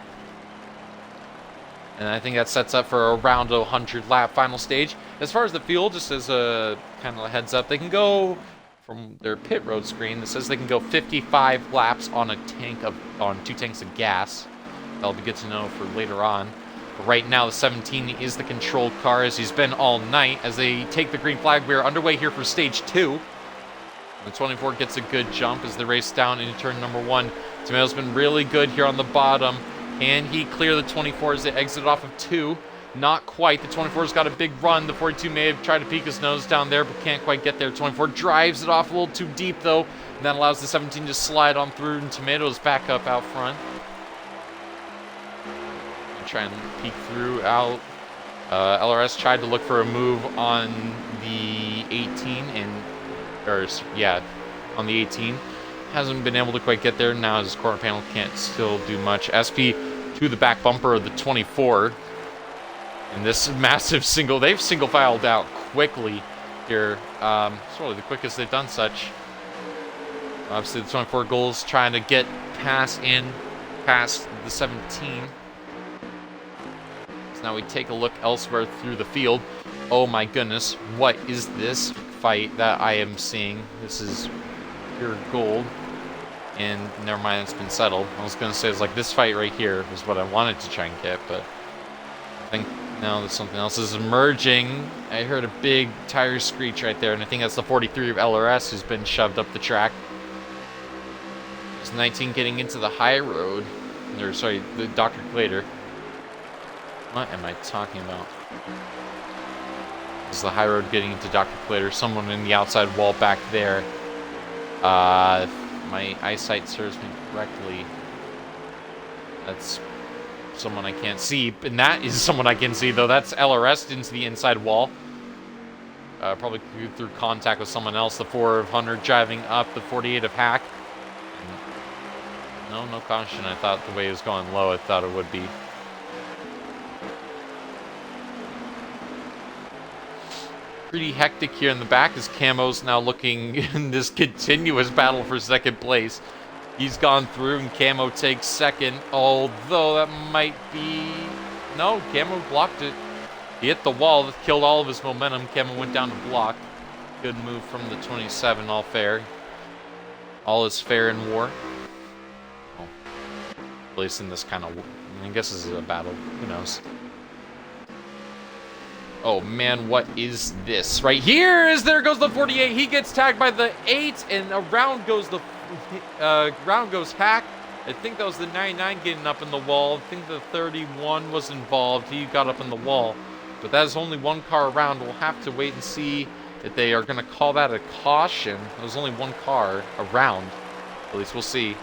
And I think that sets up for around a 100 lap final stage. As far as the field, just as a kind of a heads up, they can go from their pit road screen that says they can go 55 laps on a tank of 2 tanks of gas. That'll be good to know for later on. But right now, the 17 is the controlled car, as he's been all night. As they take the green flag, we're underway here for stage 2. The 24 gets a good jump as they race down into turn number 1. Tomato's been really good here on the bottom. Can he clear the 24 as they exit off of 2? Not quite. The 24's got a big run. The 42 may have tried to peek his nose down there, but can't quite get there. 24 drives it off a little too deep, though. And that allows the 17 to slide on through, and Tomato's back up out front. Try and peek through out. LRS tried to look for a move on the 18 on the 18. Hasn't been able to quite get there. Now his corner panel can't still do much. SP to the back bumper of the 24. And this massive they've single filed out quickly here. It's probably the quickest they've done such. Obviously the 24 goals trying to get past the 17. Now we take a look elsewhere through the field. Oh my goodness, what is this fight that I am seeing? This is pure gold. And never mind, it's been settled. I was going to say, it's like this fight right here is what I wanted to try and get, but I think now that something else is emerging. I heard a big tire screech right there, and I think that's the 43 of LRS who's been shoved up the track. There's 19 getting into the high road. Or, sorry, the Dr. Glader. What am I talking about? This is the high road getting into Dr. Glader. Someone in the outside wall back there. If my eyesight serves me correctly, that's someone I can't see. And that is someone I can see, though. That's LRS into the inside wall. Probably through contact with someone else. The 4 of Hunter driving up. The 48 of Hack. And no caution. I thought the way it was going low, I thought it would be. Pretty hectic here in the back as Camo's now looking in this continuous battle for second place. He's gone through and Camo takes second, although that might be... no, Camo blocked it. He hit the wall, that killed all of his momentum. Camo went down to block. Good move from the 27, all fair. All is fair in war. Oh, at least in this kind of... I guess this is a battle, who knows. Oh man, what is this? Right here is, there goes the 48. He gets tagged by the 8, and around goes the Hack. I think that was the 99 getting up in the wall. I think the 31 was involved. He got up in the wall. But that is only one car around. We'll have to wait and see if they are going to call that a caution. There's only one car around. At least we'll see.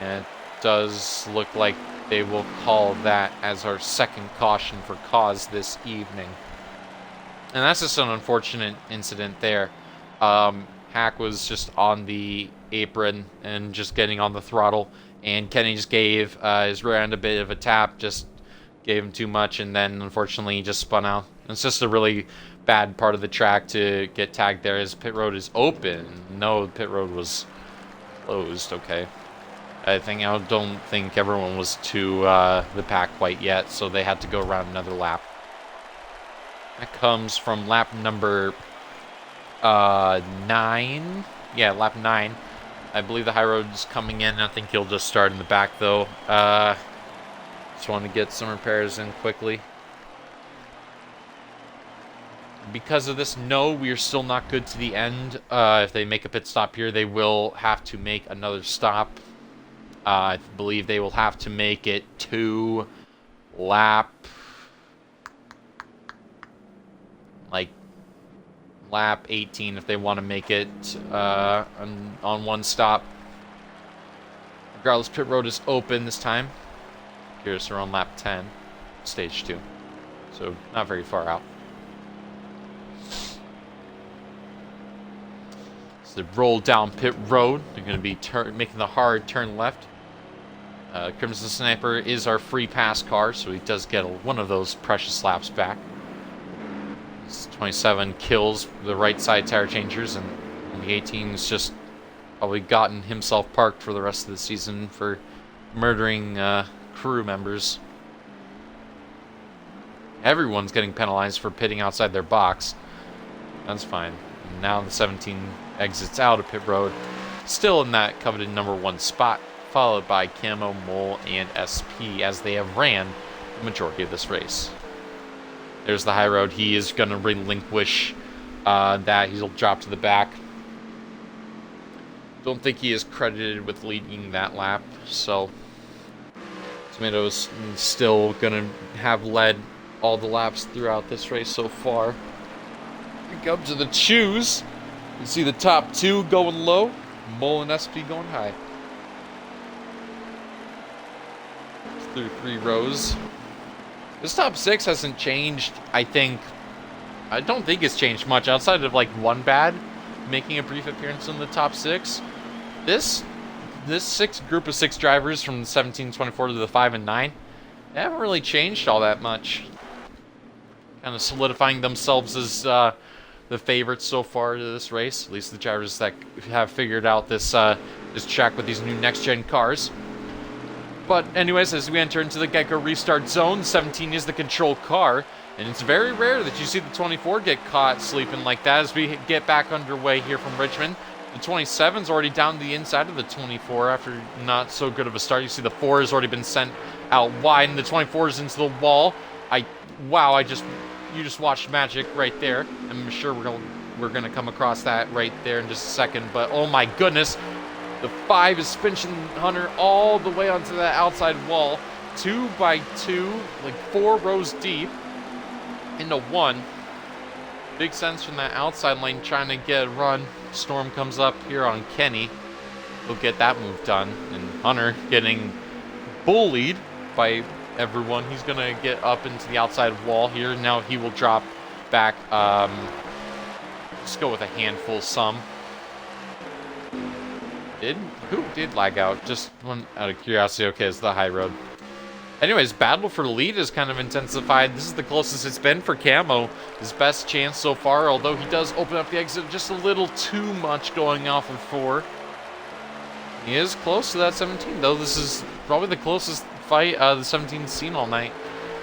And it does look like they will call that as our second caution for cause this evening. And that's just an unfortunate incident there. Hack was just on the apron and just getting on the throttle, and Kenny just gave his rear end a bit of a tap, just gave him too much, and then unfortunately he just spun out. It's just a really bad part of the track to get tagged there. His pit road is open. No, the pit road was closed. Okay. I don't think everyone was to the pack quite yet, so they had to go around another lap. That comes from lap number 9. Yeah, lap 9. I believe the high road's coming in. I think he'll just start in the back, though. Just want to get some repairs in quickly. Because of this, no, we are still not good to the end. If they make a pit stop here, they will have to make another stop. I believe they will have to make it to lap, like, lap 18 if they want to make it on one stop. Regardless, pit road is open this time. Here's around lap 10, stage 2. So, not very far out. So they roll down pit road. They're going to be making the hard turn left. Crimson Sniper is our free pass car, so he does get one of those precious laps back. 27 kills the right side tire changers, and the 18's just probably gotten himself parked for the rest of the season for murdering crew members. Everyone's getting penalized for pitting outside their box. That's fine. And now the 17 exits out of pit road, still in that coveted number 1 spot, followed by Camo, Mole, and SP, as they have ran the majority of this race. There's the high road. He is going to relinquish that. He'll drop to the back. Don't think he is credited with leading that lap, so Tomato's still going to have led all the laps throughout this race so far. We come to the choose. You can see the top 2 going low, Mole and SP going high. Through 3 rows. This top 6 hasn't changed, I don't think it's changed much outside of like one bad making a brief appearance in the top 6. This group of 6 drivers from the 17, 24 to the 5 and 9, they haven't really changed all that much. Kind of solidifying themselves as the favorites so far to this race, at least the drivers that have figured out this track with these new next-gen cars. But anyways, as we enter into the Gecko restart zone, 17 is the control car, and it's very rare that you see the 24 get caught sleeping like that as we get back underway here from Richmond. The 27's already down the inside of the 24 after not so good of a start. You see the 4 has already been sent out wide, and the 24 is into the wall. You just watched magic right there. I'm sure we're gonna come across that right there in just a second, but oh my goodness. The 5 is pinching Hunter all the way onto that outside wall. 2 by 2, like 4 rows deep into 1. Big sense from that outside lane trying to get a run. Storm comes up here on Kenny. He'll get that move done. And Hunter getting bullied by everyone. He's going to get up into the outside wall here. Now he will drop back. Just go with a handful some. Who did lag out? Just one out of curiosity. Okay, it's the high road. Anyways, battle for the lead is kind of intensified. This is the closest it's been for Camo. His best chance so far, although he does open up the exit just a little too much going off of 4. He is close to that 17, though. This is probably the closest fight the 17's seen all night.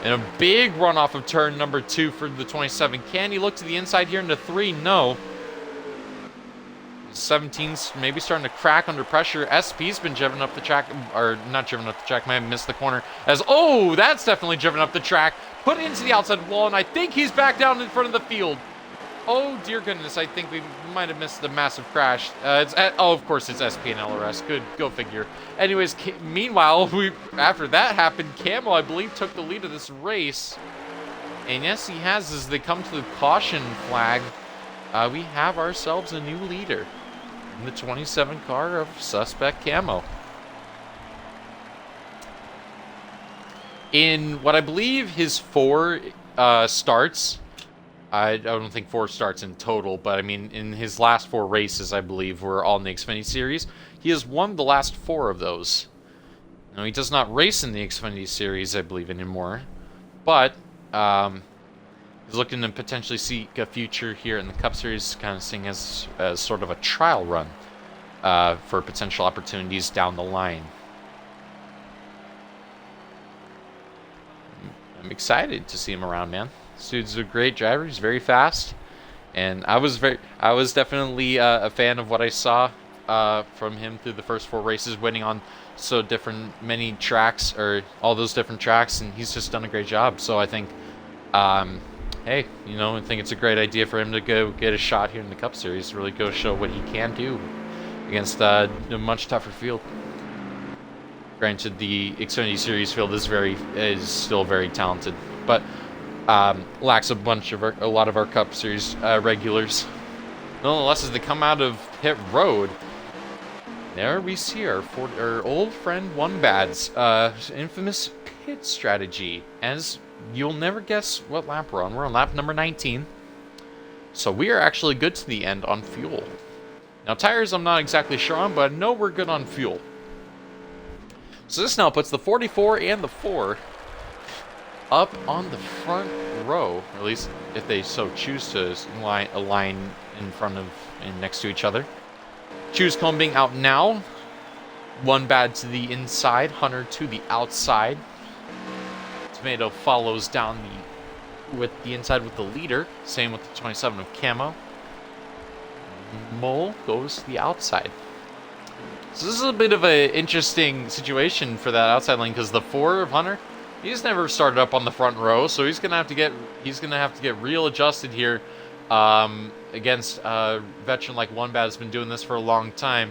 And a big run off of turn number 2 for the 27. Can he look to the inside here into 3? No. 17's maybe starting to crack under pressure. SP's been driven up the track, or not driven up the track, might have missed the corner. That's definitely driven up the track, put into the outside wall, and I think he's back down in front of the field. Oh, dear goodness, I think we might have missed the massive crash. Of course, it's SP and LRS. Good, go figure. Anyways, meanwhile, after that happened, Camo, I believe, took the lead of this race. And yes, he has, as they come to the caution flag. We have ourselves a new leader in the 27 car of Suspect Camo. In what I believe his 4 starts, I don't think 4 starts in total, but I mean in his last 4 races, I believe, were all in the Xfinity Series. He has won the last 4 of those. Now, he does not race in the Xfinity Series, I believe, anymore, but he's looking to potentially seek a future here in the Cup Series, kind of seeing as sort of a trial run for potential opportunities down the line. I'm excited to see him around, man. This dude's a great driver. He's very fast, and I was definitely a fan of what I saw from him through the first 4 races, winning on many tracks, or all those different tracks, and he's just done a great job. So I think hey, you know, I think it's a great idea for him to go get a shot here in the Cup Series, really go show what he can do against a much tougher field. Granted, the Xfinity Series field is still very talented, but lacks a lot of our Cup Series regulars. Nonetheless, as they come out of pit road, there we see our old friend Wonbad's infamous pit strategy. As you'll never guess what lap we're on. We're on lap number 19. So we are actually good to the end on fuel. Now tires I'm not exactly sure on, but I know we're good on fuel. So this now puts the 44 and the 4 up on the front row, or at least if they so choose to align in front of and next to each other. Choose cone being out now. Wonbad to the inside, Hunter to the outside. Tomato follows down with the inside with the leader. Same with the 27 of Camo. Mole goes to the outside. So this is a bit of an interesting situation for that outside lane because the 4 of Hunter, he's never started up on the front row, so he's gonna have to get real adjusted here against a veteran like Wonbad has been doing this for a long time.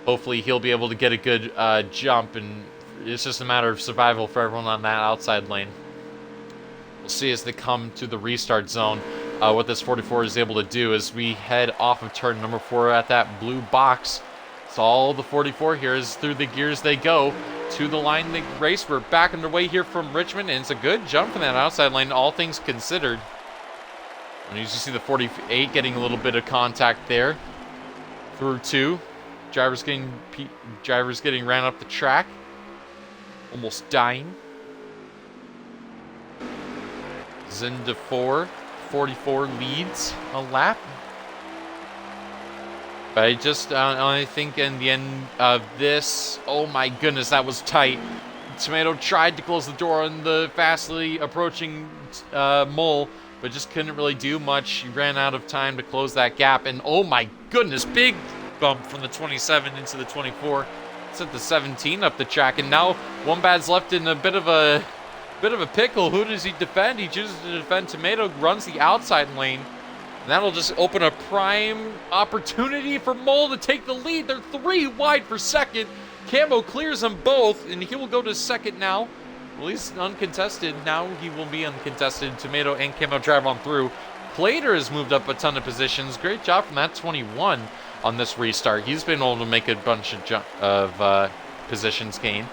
Hopefully he'll be able to get a good jump, and it's just a matter of survival for everyone on that outside lane. We'll see as they come to the restart zone what this 44 is able to do as we head off of turn number 4 at that blue box. So all the 44 here is through the gears they go to the line of the race. We're back underway here from Richmond, and it's a good jump from that outside lane, all things considered. And you see the 48 getting a little bit of contact there through 2. Drivers getting ran up the track, almost dying. Zinda 4, 44 leads a lap. But I think in the end of this, oh my goodness, that was tight. Tomato tried to close the door on the fastly approaching Mole, but just couldn't really do much. He ran out of time to close that gap, and oh my goodness, big bump from the 27 into the 24. Sent the 17 up the track, and now Wonbad's left in a bit of a pickle. Who does he defend? He chooses to defend Tomato, runs the outside lane. And that'll just open a prime opportunity for Mole to take the lead. They're 3 wide for second. Camo clears them both, and he will go to second now. At least uncontested. Now he will be uncontested. Tomato and Camo drive on through. Plater has moved up a ton of positions. Great job from that 21 on this restart. He's been able to make a bunch of positions gain.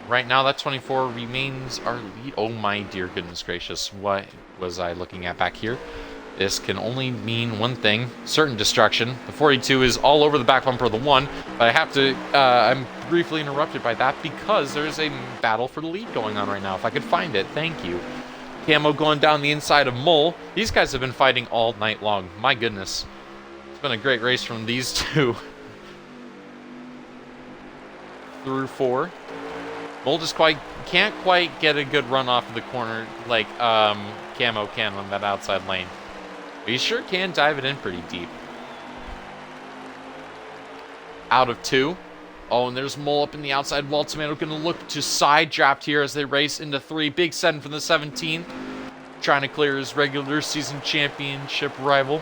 Right now, that 24 remains our lead. Oh my dear goodness gracious. What was I looking at back here? This can only mean one thing, certain destruction. The 42 is all over the back bumper of the 1, but I have to, I'm briefly interrupted by that because there's a battle for the lead going on right now. If I could find it, thank you. Camo going down the inside of Mole. These guys have been fighting all night long. My goodness. It's been a great race from these two. Through 4. Mole just can't quite get a good run off of the corner like Camo can on that outside lane. But he sure can dive it in pretty deep. Out of 2. Oh, and there's Mole up in the outside wall. Tomato going to look to side draft here as they race into 3. Big 7 from the 17. Trying to clear his regular season championship rival.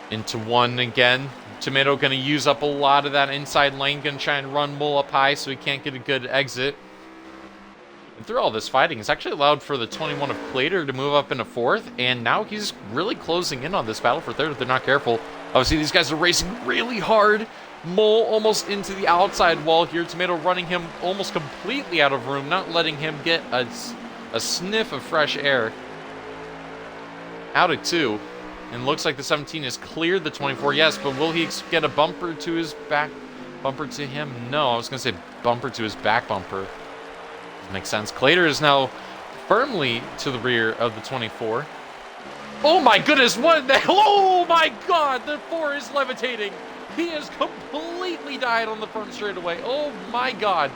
Into 1 again. Tomato going to use up a lot of that inside lane. Going to try and run Mole up high so he can't get a good exit. And through all this fighting, it's actually allowed for the 21 of Plater to move up into 4th. And now he's really closing in on this battle for 3rd if they're not careful. Obviously, these guys are racing really hard. Mole almost into the outside wall here. Tomato running him almost completely out of room, not letting him get a sniff of fresh air. Out of 2. And looks like the 17 has cleared the 24. Yes, but will he get a bumper to his back bumper to him? No, I was going to say bumper to his back bumper. Doesn't make sense. Clater is now firmly to the rear of the 24. Oh my goodness, what the hell? Oh my god, the 4 is levitating. He has completely died on the front straightaway. Oh my god.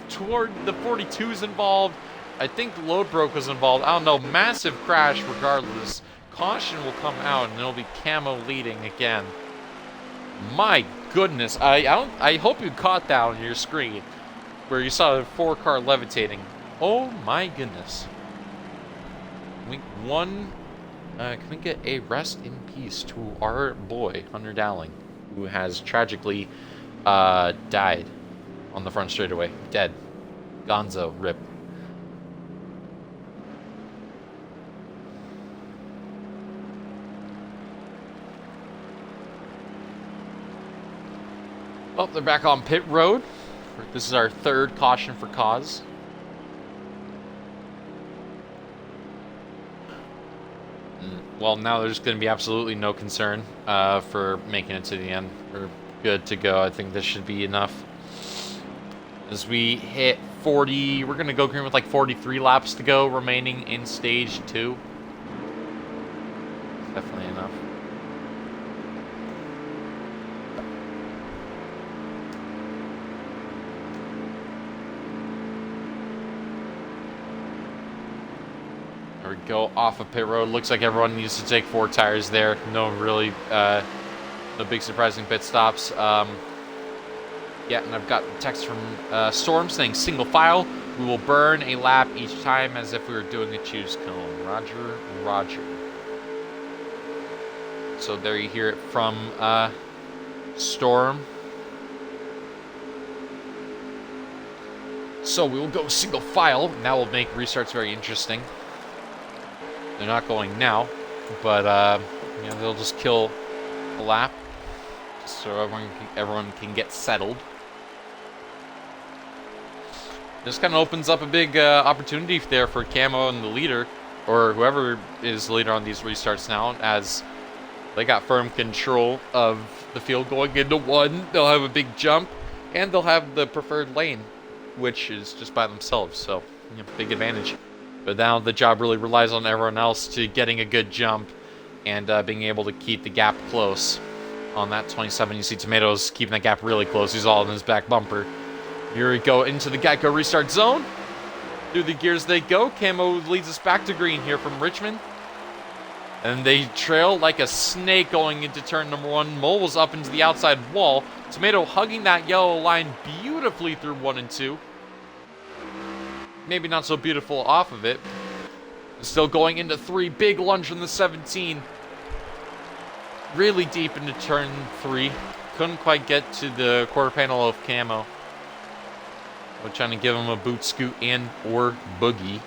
Toward the 42 is involved. I think the load broke was involved. I don't know. Massive crash regardless. Caution will come out, and it'll be Camo leading again. My goodness, I hope you caught that on your screen. where you saw a 4-car levitating. Oh my goodness. Can we get a rest in peace to our boy, Hunter Dowling, who has tragically died on the front straightaway. Dead. Gonzo, rip. Oh, they're back on pit road. This is our third caution for cause. Well, now there's going to be absolutely no concern for making it to the end. We're good to go. I think this should be enough. As we hit 40, we're going to go green with like 43 laps to go remaining in stage 2. Definitely enough. There we go, off of pit road. Looks like everyone needs to take 4 tires there. No really, no big surprising pit stops. Yeah, and I've got text from Storm saying single file. We will burn a lap each time as if we were doing a choose cone. Roger, roger. So there you hear it from Storm. So we will go single file. That will make restarts very interesting. They're not going now, but you know, they'll just kill a lap so everyone can get settled. This kind of opens up a big opportunity there for Camo and the leader, or whoever is leader on these restarts now, as they got firm control of the field going into 1. They'll have a big jump, and they'll have the preferred lane, which is just by themselves, so you know, big advantage. But now the job really relies on everyone else to getting a good jump and being able to keep the gap close. On that 27, you see Tomatoes keeping that gap really close. He's all in his back bumper. Here we go into the Geico restart zone. Through the gears they go. Camo leads us back to green here from Richmond. And they trail like a snake going into turn number 1. Mole was up into the outside wall. Tomato hugging that yellow line beautifully through 1 and 2. Maybe not so beautiful off of it. Still going into 3. Big lunge from the 17. Really deep into turn 3. Couldn't quite get to the quarter panel of Camo. We're trying to give him a boot scoot and or boogie.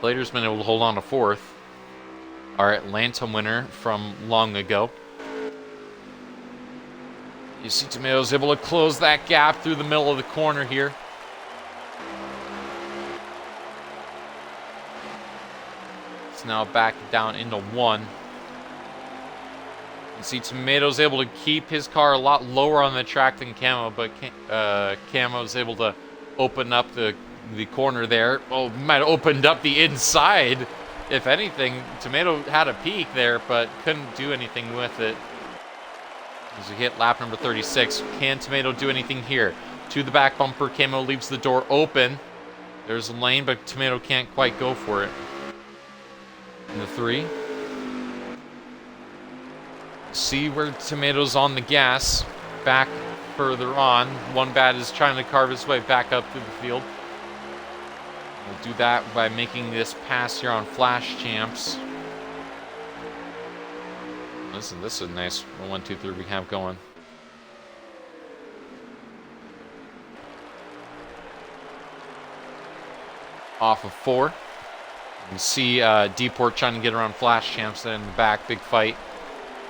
Later's been able to hold on to 4th. Our Atlanta winner from long ago. You see Tomatoes able to close that gap through the middle of the corner here. It's now back down into 1. You see Tomatoes able to keep his car a lot lower on the track than Camo, but Camo's able to open up the corner there. Oh, might have opened up the inside. If anything, Tomato had a peak there, but couldn't do anything with it. As we hit lap number 36, can Tomato do anything here? To the back bumper, Camo leaves the door open. There's a lane, but Tomato can't quite go for it. In the 3. See where Tomato's on the gas. Back further on. One Bad is trying to carve his way back up through the field. We'll do that by making this pass here on Flash Champs. Listen, this is a nice 1, 2, 3 we have going. Off of 4. You see D-Port trying to get around Flash Champs there in the back. Big fight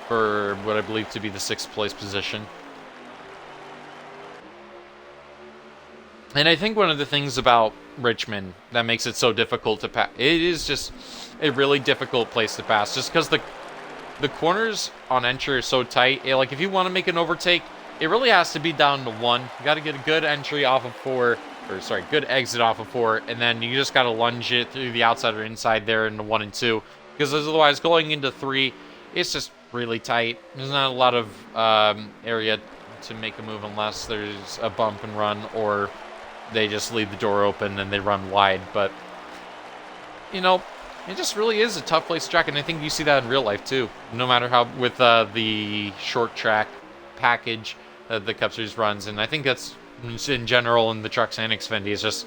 for what I believe to be the 6th place position. And I think one of the things about Richmond that makes it so difficult to pass, it is just a really difficult place to pass, just because the corners on entry are so tight. Like if you want to make an overtake, it really has to be down to 1. You got to get a good entry off of 4, or sorry, good exit off of 4, and then you just got to lunge it through the outside or inside there into 1 and 2, because otherwise going into 3, it's just really tight. There's not a lot of area to make a move unless there's a bump and run, or they just leave the door open and they run wide. But you know, it just really is a tough place to track, and I think you see that in real life too. No matter how with the short track package that the Cup Series runs, and I think that's Just in general in the trucks and Xfinity, it's just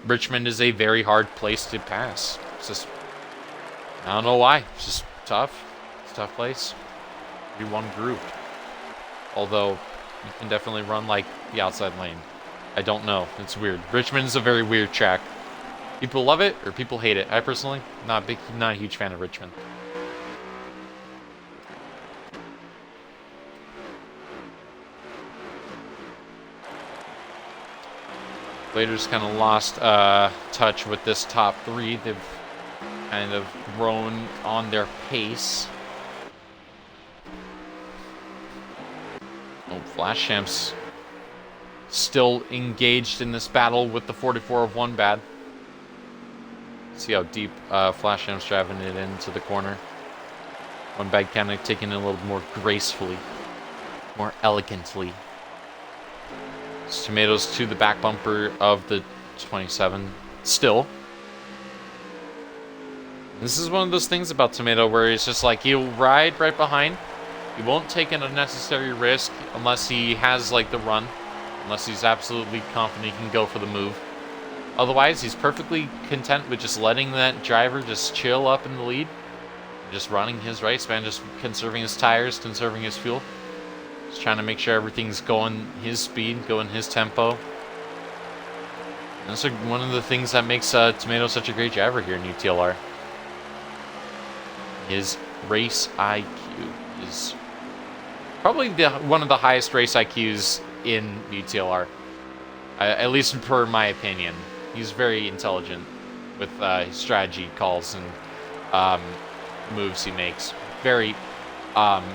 Richmond is a very hard place to pass. It's just, I don't know why. It's just tough. It's a tough place. Be one grooved. Although you can definitely run like the outside lane. I don't know. It's weird. Richmond is a very weird track. People love it or people hate it. I personally not a huge fan of Richmond. Raiders kind of lost touch with this top three. They've kind of grown on their pace. Oh, Flash Champs still engaged in this battle with the 44 of one bad. See how deep Flash Champs driving it into the corner. One bad kind of taking it a little more gracefully, more elegantly. Tomatoes to the back bumper of the 27 still. This is one of those things about Tomato where it's just like he'll ride right behind. He won't take an unnecessary risk unless he has like the run, unless he's absolutely confident he can go for the move. Otherwise, he's perfectly content with just letting that driver just chill up in the lead, just running his race, man, just conserving his tires, conserving his fuel. Just trying to make sure everything's going his speed, going his tempo. And that's one of the things that makes Tomato such a great driver here in UTLR. His race IQ is probably one of the highest race IQs in UTLR. At least per my opinion. He's very intelligent with his strategy calls and moves he makes. Very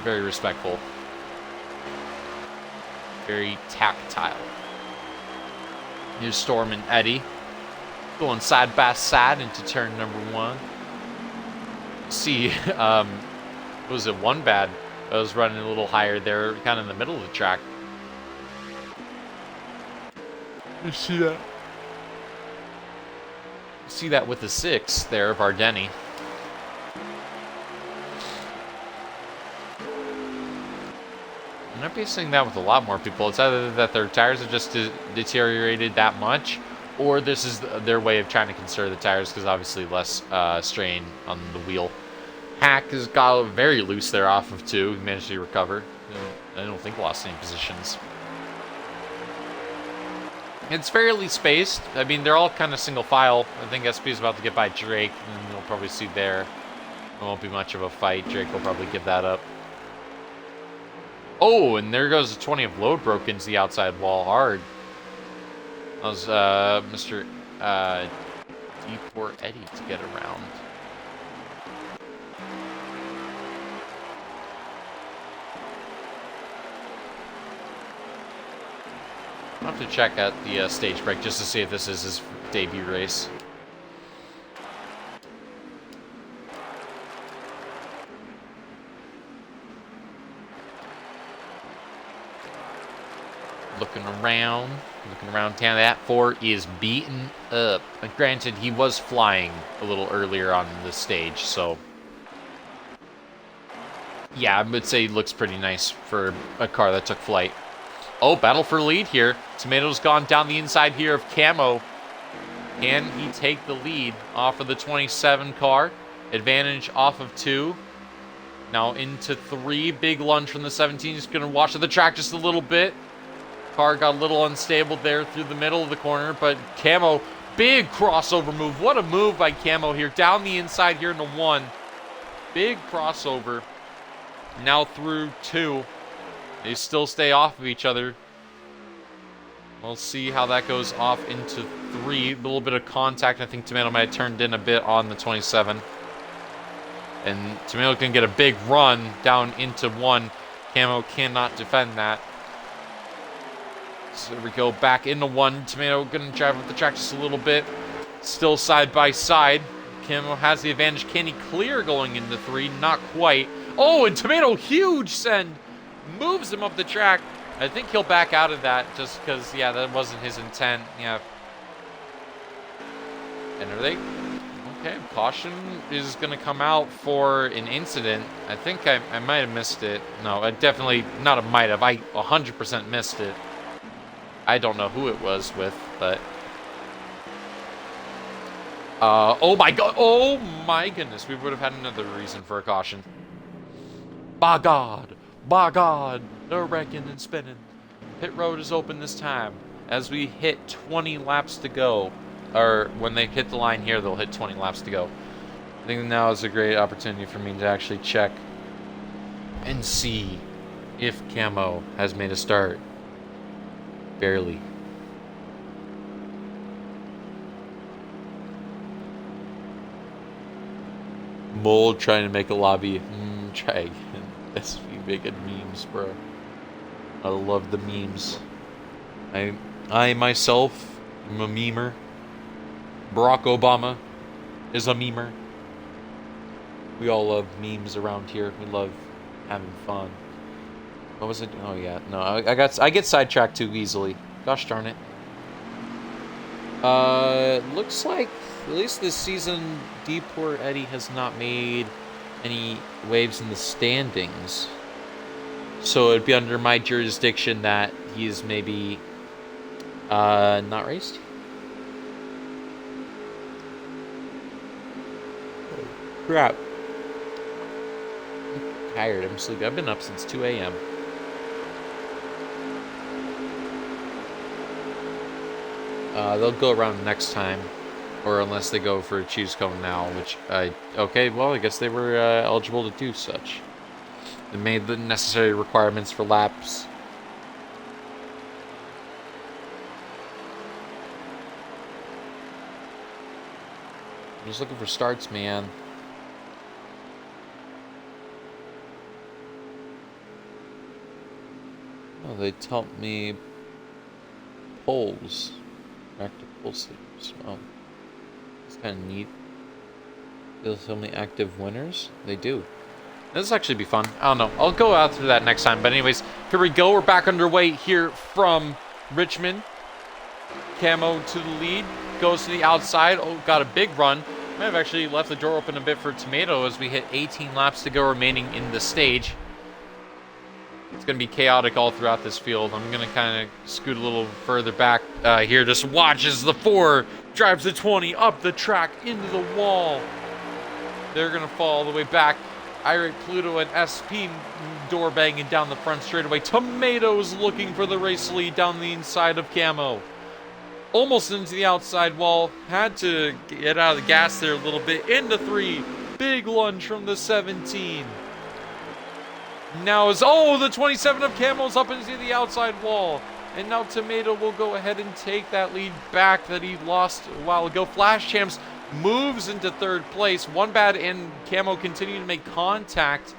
respectful. Very tactile. Here's Storm and Eddie going side by side into turn number one. See, what was it? One bad. I was running a little higher there, kind of in the middle of the track. You see that? You see that with the 6 there of Ardeni. I'm not seeing that with a lot more people. It's either that their tires have just deteriorated that much, or this is their way of trying to conserve the tires because obviously less strain on the wheel. Hack has got very loose there off of 2. He managed to recover. I don't think lost any positions. It's fairly spaced. I mean, they're all kind of single file. I think SP is about to get by Drake, and you'll probably see there. It won't be much of a fight. Drake will probably give that up. Oh, and there goes the 20 of load broke into the outside wall hard. That was Mr. D4 Eddie to get around. I'll have to check at the stage break just to see if this is his debut race. Looking around town. That 4 is beaten up. But granted, he was flying a little earlier on the stage, so yeah, I would say it looks pretty nice for a car that took flight. Oh, battle for lead here. Tomato's gone down the inside here of Camo. Can he take the lead off of the 27 car? Advantage off of 2. Now into 3. Big lunge from the 17. He's going to watch the track just a little bit. Car got a little unstable there through the middle of the corner, but Camo, big crossover move. What a move by Camo here. Down the inside here into 1. Big crossover. Now through 2. They still stay off of each other. We'll see how that goes off into 3. A little bit of contact. I think Tomato might have turned in a bit on the 27. And Tomato can get a big run down into 1. Camo cannot defend that. So there we go, back into 1. Tomato going to drive up the track just a little bit. Still side by side. Camo has the advantage. Can he clear going into 3? Not quite. Oh, and Tomato, huge send. Moves him up the track. I think he'll back out of that just because, yeah, that wasn't his intent. Yeah. And are they? Okay, caution is going to come out for an incident. I think I might have missed it. No, I definitely, not a might have. I 100% missed it. I don't know who it was with, but... oh my god! Oh my goodness! We would have had another reason for a caution. By God! By God! They're wrecking and spinning. Pit road is open this time. As we hit 20 laps to go. Or when they hit the line here, they'll hit 20 laps to go. I think now is a great opportunity for me to actually check and see if Camo has made a start. Barely. Mole trying to make a lobby. Try again. SV making memes, bro. I love the memes. I myself am a memer. Barack Obama is a memer. We all love memes around here. We love having fun. What was it? Oh yeah, no, I get sidetracked too easily. Gosh darn it. Looks like at least this season, Deeport Eddie has not made any waves in the standings. So it'd be under my jurisdiction that he's maybe not raced. Crap. I'm tired. I'm sleepy. I've been up since 2 a.m. They'll go around next time. Or unless they go for a choose cone now, which okay, well, I guess they were eligible to do such. They made the necessary requirements for laps. I'm just looking for starts, man. Oh, they tell me polls. Active poll sleepers. Oh. It's kind of neat. They'll tell me active winners? They do. This will actually be fun. I don't know. I'll go out through that next time. But anyways, here we go. We're back underway here from Richmond. Camo to the lead. Goes to the outside. Oh, got a big run. Might have actually left the door open a bit for Tomato as we hit 18 laps to go remaining in the stage. It's going to be chaotic all throughout this field. I'm going to kind of scoot a little further back here. Just watch as the 4 drives the 20 up the track into the wall. They're going to fall all the way back. Irate Pluto and SP door banging down the front straightaway. Tomatoes looking for the race lead down the inside of Camo. Almost into the outside wall. Had to get out of the gas there a little bit. Into 3. Big lunge from the 17. Now is, oh, the 27 of Camo's up into the outside wall. And now Tomato will go ahead and take that lead back that he lost a while ago. Flash Champs moves into 3rd place. One Bad and Camo continue to make contact.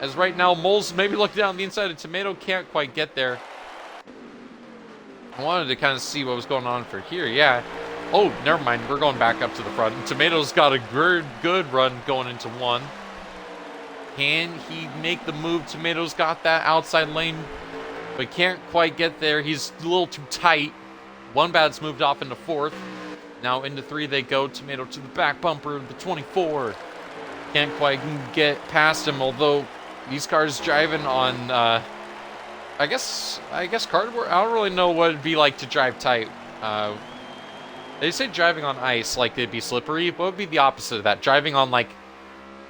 As right now, Moles maybe looking down the inside of Tomato, can't quite get there. I wanted to kind of see what was going on for here, yeah. Oh, never mind, we're going back up to the front. Tomato's got a good run going into 1. Can he make the move? Tomato's got that outside lane, but can't quite get there. He's a little too tight. One Bad's moved off into 4th. Now into 3 they go. Tomato to the back bumper, the 24. Can't quite get past him, although these cars driving on, I guess cardboard. I don't really know what it'd be like to drive tight. They say driving on ice like they'd be slippery. What would be the opposite of that? Driving on like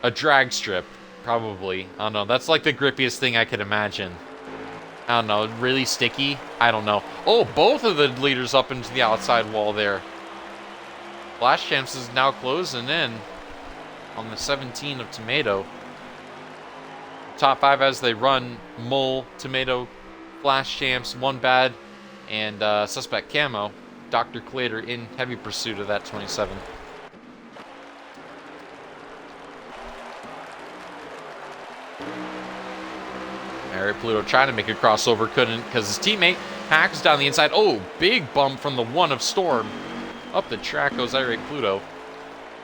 a drag strip. Probably. I don't know. That's like the grippiest thing I could imagine. I don't know. Really sticky? I don't know. Oh, both of the leaders up into the outside wall there. Flash Champs is now closing in on the 17 of Tomato. Top 5 as they run. Mole, Tomato, Flash Champs, One Bad, and Suspect Camo. Dr. Clater in heavy pursuit of that 27. Irate Pluto trying to make a crossover, couldn't because his teammate hacks down the inside. Oh, big bump from the 1 of Storm. Up the track goes Irate Pluto.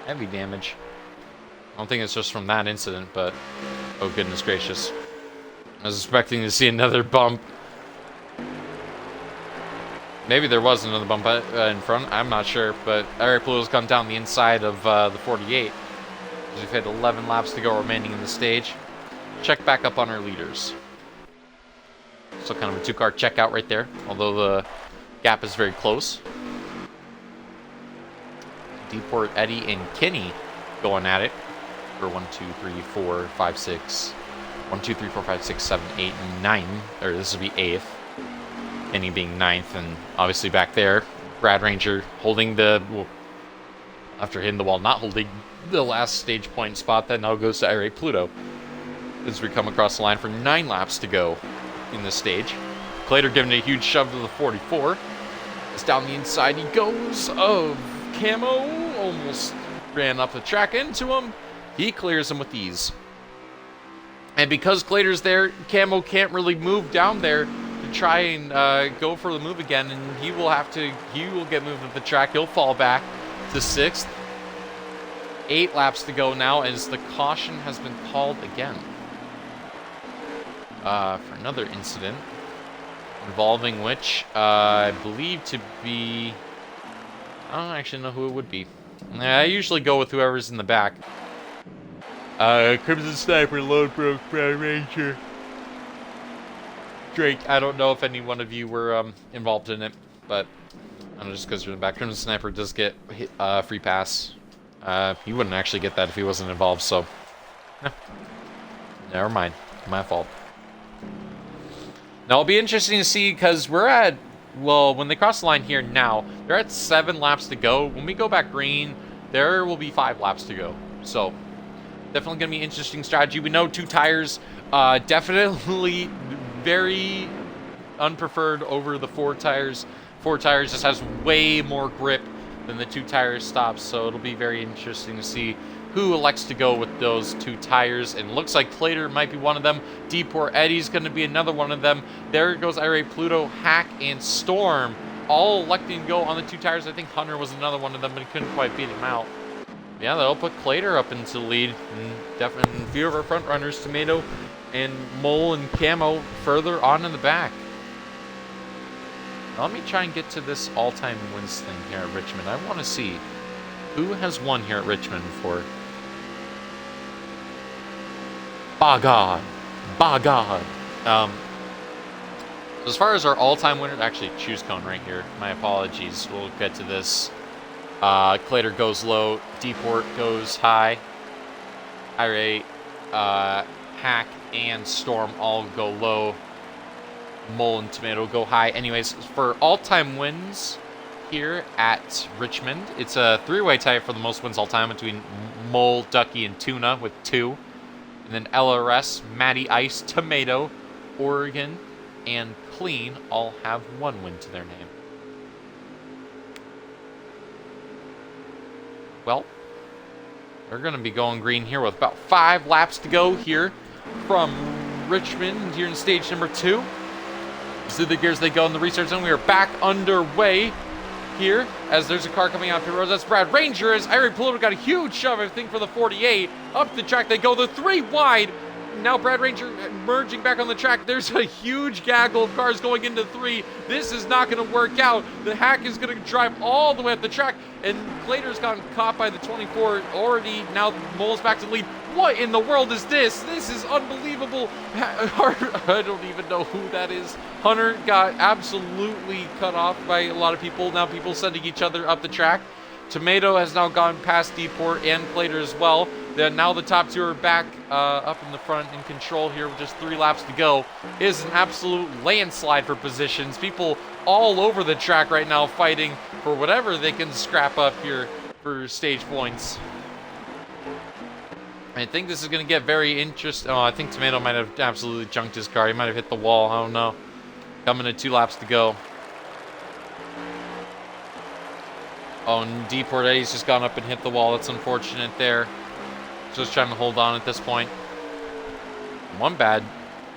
Heavy damage. I don't think it's just from that incident, but oh goodness gracious. I was expecting to see another bump. Maybe there was another bump in front. I'm not sure, but Irate Pluto's gone down the inside of the 48. We've had 11 laps to go remaining in the stage. Check back up on our leaders. So kind of a 2-car checkout right there. Although the Gap is very close. Deport, Eddie, and Kenny going at it for 1, 2, 3, 4, 5, 6. 1, 2, 3, 4, 5, 6, 7, 8, 9. Or this will be 8th. Kenny being 9th, and obviously back there, Brad Ranger holding the, well, after hitting the wall, not holding the last stage point spot. That now goes to Irate Pluto as we come across the line for 9 laps to go in this stage. Clater giving a huge shove to the 44. As down the inside he goes of Camo. Almost ran up the track into him. He clears him with ease. And because Clater's there, Camo can't really move down there to try and go for the move again, and he will get moved at the track. He'll fall back to 6th. 8 laps to go now as the caution has been called again for another incident involving which I believe to be, I don't actually know who it would be. I usually go with whoever's in the back. Crimson Sniper, Load Broke, Brad Ranger, Drake. I don't know if any one of you were involved in it, but I don't know, just because you're in the back. Crimson Sniper does get free pass. He wouldn't actually get that if he wasn't involved, so never mind. My fault. Now, it'll be interesting to see, because we're at, well, when they cross the line here now, they're at 7 laps to go. When we go back green, there will be 5 laps to go. So, definitely going to be interesting strategy. We know 2 tires, definitely very unpreferred over the 4 tires. 4 tires just has way more grip than the 2 tire stops, so it'll be very interesting to see who elects to go with those 2 tires. And it looks like Clater might be one of them. Deport Eddie's going to be another one of them. There goes Irate Pluto, Hack, and Storm, all electing to go on the 2 tires. I think Hunter was another one of them, but he couldn't quite beat him out. Yeah, that'll put Clater up into the lead. And definitely a few of our front runners, Tomato and Mole and Camo, further on in the back. Now, let me try and get to this all-time wins thing here at Richmond. I want to see who has won here at Richmond before. By God. As far as our all-time winner, actually, choose cone right here. My apologies. We'll get to this. Clater goes low. Deport goes high. Irate, Hack, and Storm all go low. Mole and Tomato go high. Anyways, for all-time wins here at Richmond, it's a 3-way tie for the most wins all-time between Mole, Ducky, and Tuna with 2. And then LRS, Matty Ice, Tomato, Oregon, and Clean all have 1 win to their name. Well, we're going to be going green here with about 5 laps to go here from Richmond here in stage number 2. Through the gears they go in the restart zone. We are back underway here as there's a car coming out pit road. That's Brad Ranger as Irate Pluto got a huge shove, I think, for the 48. Up the track they go. They're 3 wide. Now Brad Ranger merging back on the track. There's a huge gaggle of cars going into 3. This is not going to work out. The Hack is going to drive all the way up the track, and Clater's gotten caught by the 24 already. Now Mole's back to the lead. What in the world is this? This is unbelievable. I don't even know who that is. Hunter got absolutely cut off by a lot of people. Now people sending each other up the track. Tomato has now gone past Deport and Clater as well. Then now the top 2 are back up in the front in control here with just 3 laps to go. It is an absolute landslide for positions. People all over the track right now fighting for whatever they can scrap up here for stage points. I think this is going to get very interesting. Oh, I think Tomato might have absolutely junked his car. He might have hit the wall. I don't know. Coming to 2 laps to go. Oh, and Deport Eddie's just gone up and hit the wall. That's unfortunate there. Just trying to hold on at this point. One bad.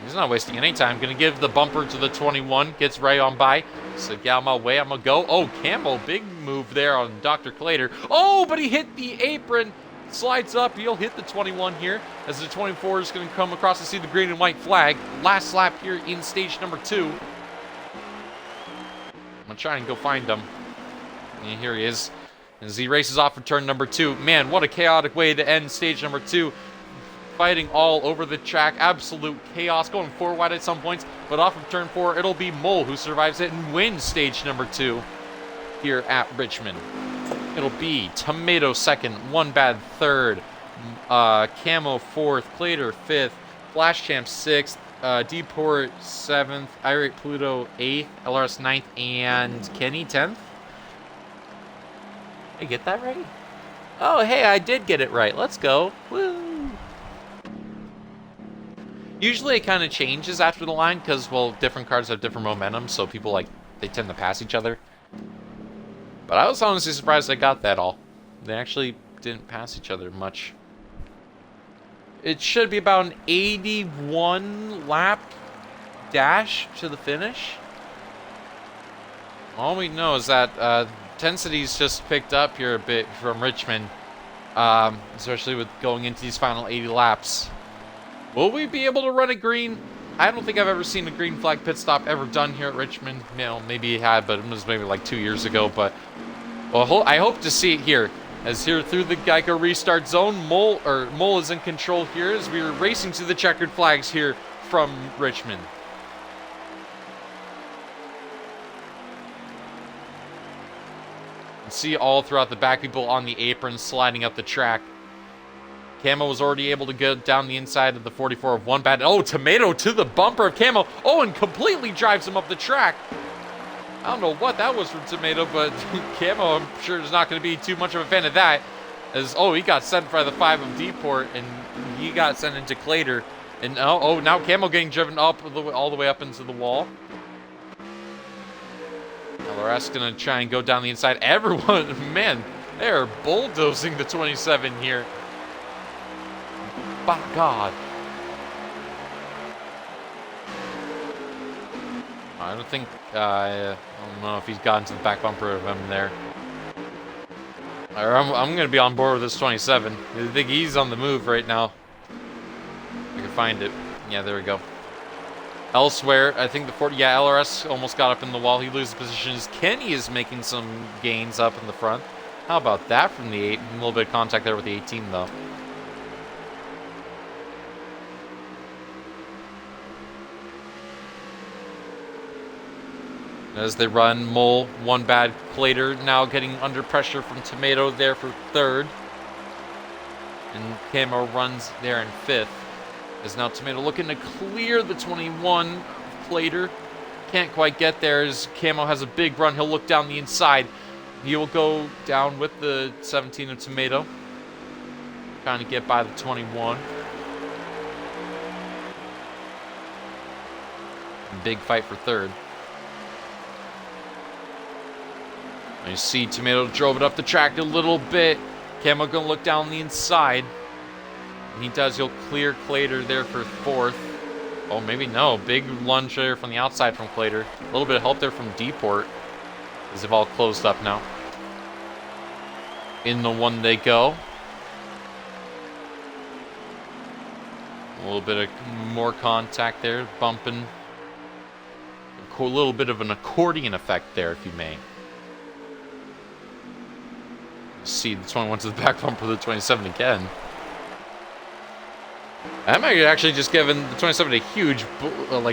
He's not wasting any time. Going to give the bumper to the 21. Gets right on by. So get out of my way. I'm going to go. Oh, Camo. Big move there on Dr. Clater. Oh, but he hit the apron. Slides up. He'll hit the 21 here. As the 24 is going to come across to see the green and white flag. Last lap here in stage number 2. I'm going to try and go find him. And here he is. As he races off for turn number 2. Man, what a chaotic way to end stage number 2. fighting all over the track. Absolute chaos, going 4 wide at some points. But off of turn 4, it'll be Mole who survives it and wins stage number 2 here at Richmond. It'll be Tomato second, One Bad third, Camo fourth, Clater fifth, Flash Champ sixth, Deport seventh, Irate Pluto eighth, LRS ninth, and Kenny 10th. Did I get that right? Oh, hey, I did get it right. Let's go. Woo! Usually it kind of changes after the line because, well, different cars have different momentum, so people, they tend to pass each other. But I was honestly surprised I got that all. They actually didn't pass each other much. It should be about an 81 lap dash to the finish. All we know is that intensity's just picked up here a bit from Richmond, especially with going into these final 80 laps. Will we be able to run a green? I don't think I've ever seen a green flag pit stop ever done here at Richmond. You know, maybe it had, but it was maybe like 2 years ago. But well, I hope to see it here. As here through the Geico restart zone, Mole is in control here as we're racing to the checkered flags here from Richmond. See all throughout the back, people on the apron sliding up the track. Camo was already able to get down the inside of the 44 of One Bad. Oh, Tomato to the bumper of Camo. Oh, and completely drives him up the track. I don't know what that was from Tomato, but Camo, I'm sure, is not going to be too much of a fan of that. As, oh, he got sent by the 5 of Deport, and he got sent into Clater. And, now Camo getting driven up all the way up into the wall. LRS going to try and go down the inside. Everyone, man, they are bulldozing the 27 here. By God. I don't think, I don't know if he's gotten to the back bumper of him there. I'm going to be on board with this 27. I think he's on the move right now. I can find it. Yeah, there we go. Elsewhere, I think the 40, yeah, LRS almost got up in the wall. He loses positions. Kenny is making some gains up in the front. How about that from the 8? A little bit of contact there with the 18, though. As they run, Mole, One Bad, Clater now getting under pressure from Tomato there for 3rd. And Camo runs there in 5th. As now Tomato looking to clear the 21 Clater. Can't quite get there as Camo has a big run. He'll look down the inside. He'll go down with the 17 of Tomato. Trying to get by the 21. Big fight for 3rd. You see Tomato drove it up the track a little bit. Camo gonna look down the inside. And he does, he'll clear Clater there for 4th. Oh, maybe no. Big lunge there from the outside from Clater. A little bit of help there from Deport. As they've all closed up now. In the one they go. A little bit of more contact there. Bumping. A little bit of an accordion effect there, if you may. See the 21 to the back bumper of the 27 again. I might actually just given the 27 a huge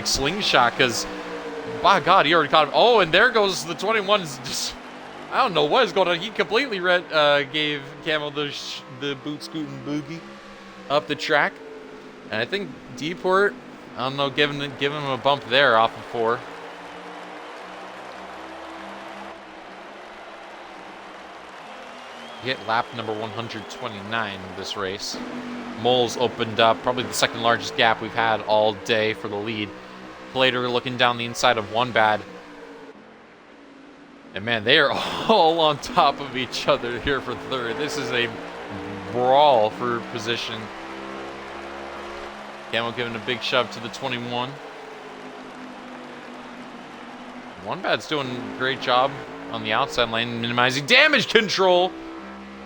slingshot because, by God, he already caught him. Oh, and there goes the 21. Just, I don't know what is going on. He completely gave Camo the boot scooting boogie up the track, and I think Deport, I don't know, giving him a bump there off of 4. Hit lap number 129 of this race. Mole's opened up probably the second largest gap we've had all day for the lead. Clater looking down the inside of One Bad. And man, they are all on top of each other here for 3rd. This is a brawl for position. Camo giving a big shove to the 21. One Bad's doing a great job on the outside lane, minimizing damage control.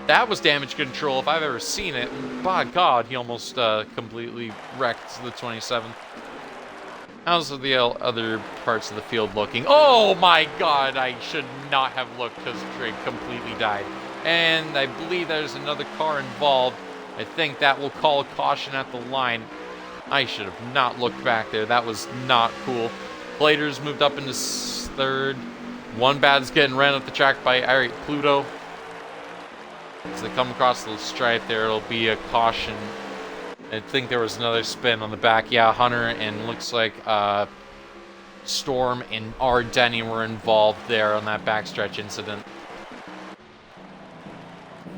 That was damage control if I've ever seen it. By God, he almost completely wrecked the 27. How's the other parts of the field looking? Oh my God, I should not have looked because Drake completely died. And I believe there's another car involved. I think that will call a caution at the line. I should have not looked back there. That was not cool. Plater's moved up into third. One bad's getting ran up the track by Irate Pluto. As they come across the stripe there, it'll be a caution. I think there was another spin on the back. Yeah, Hunter and looks like Storm and R. Denny were involved there on that backstretch incident.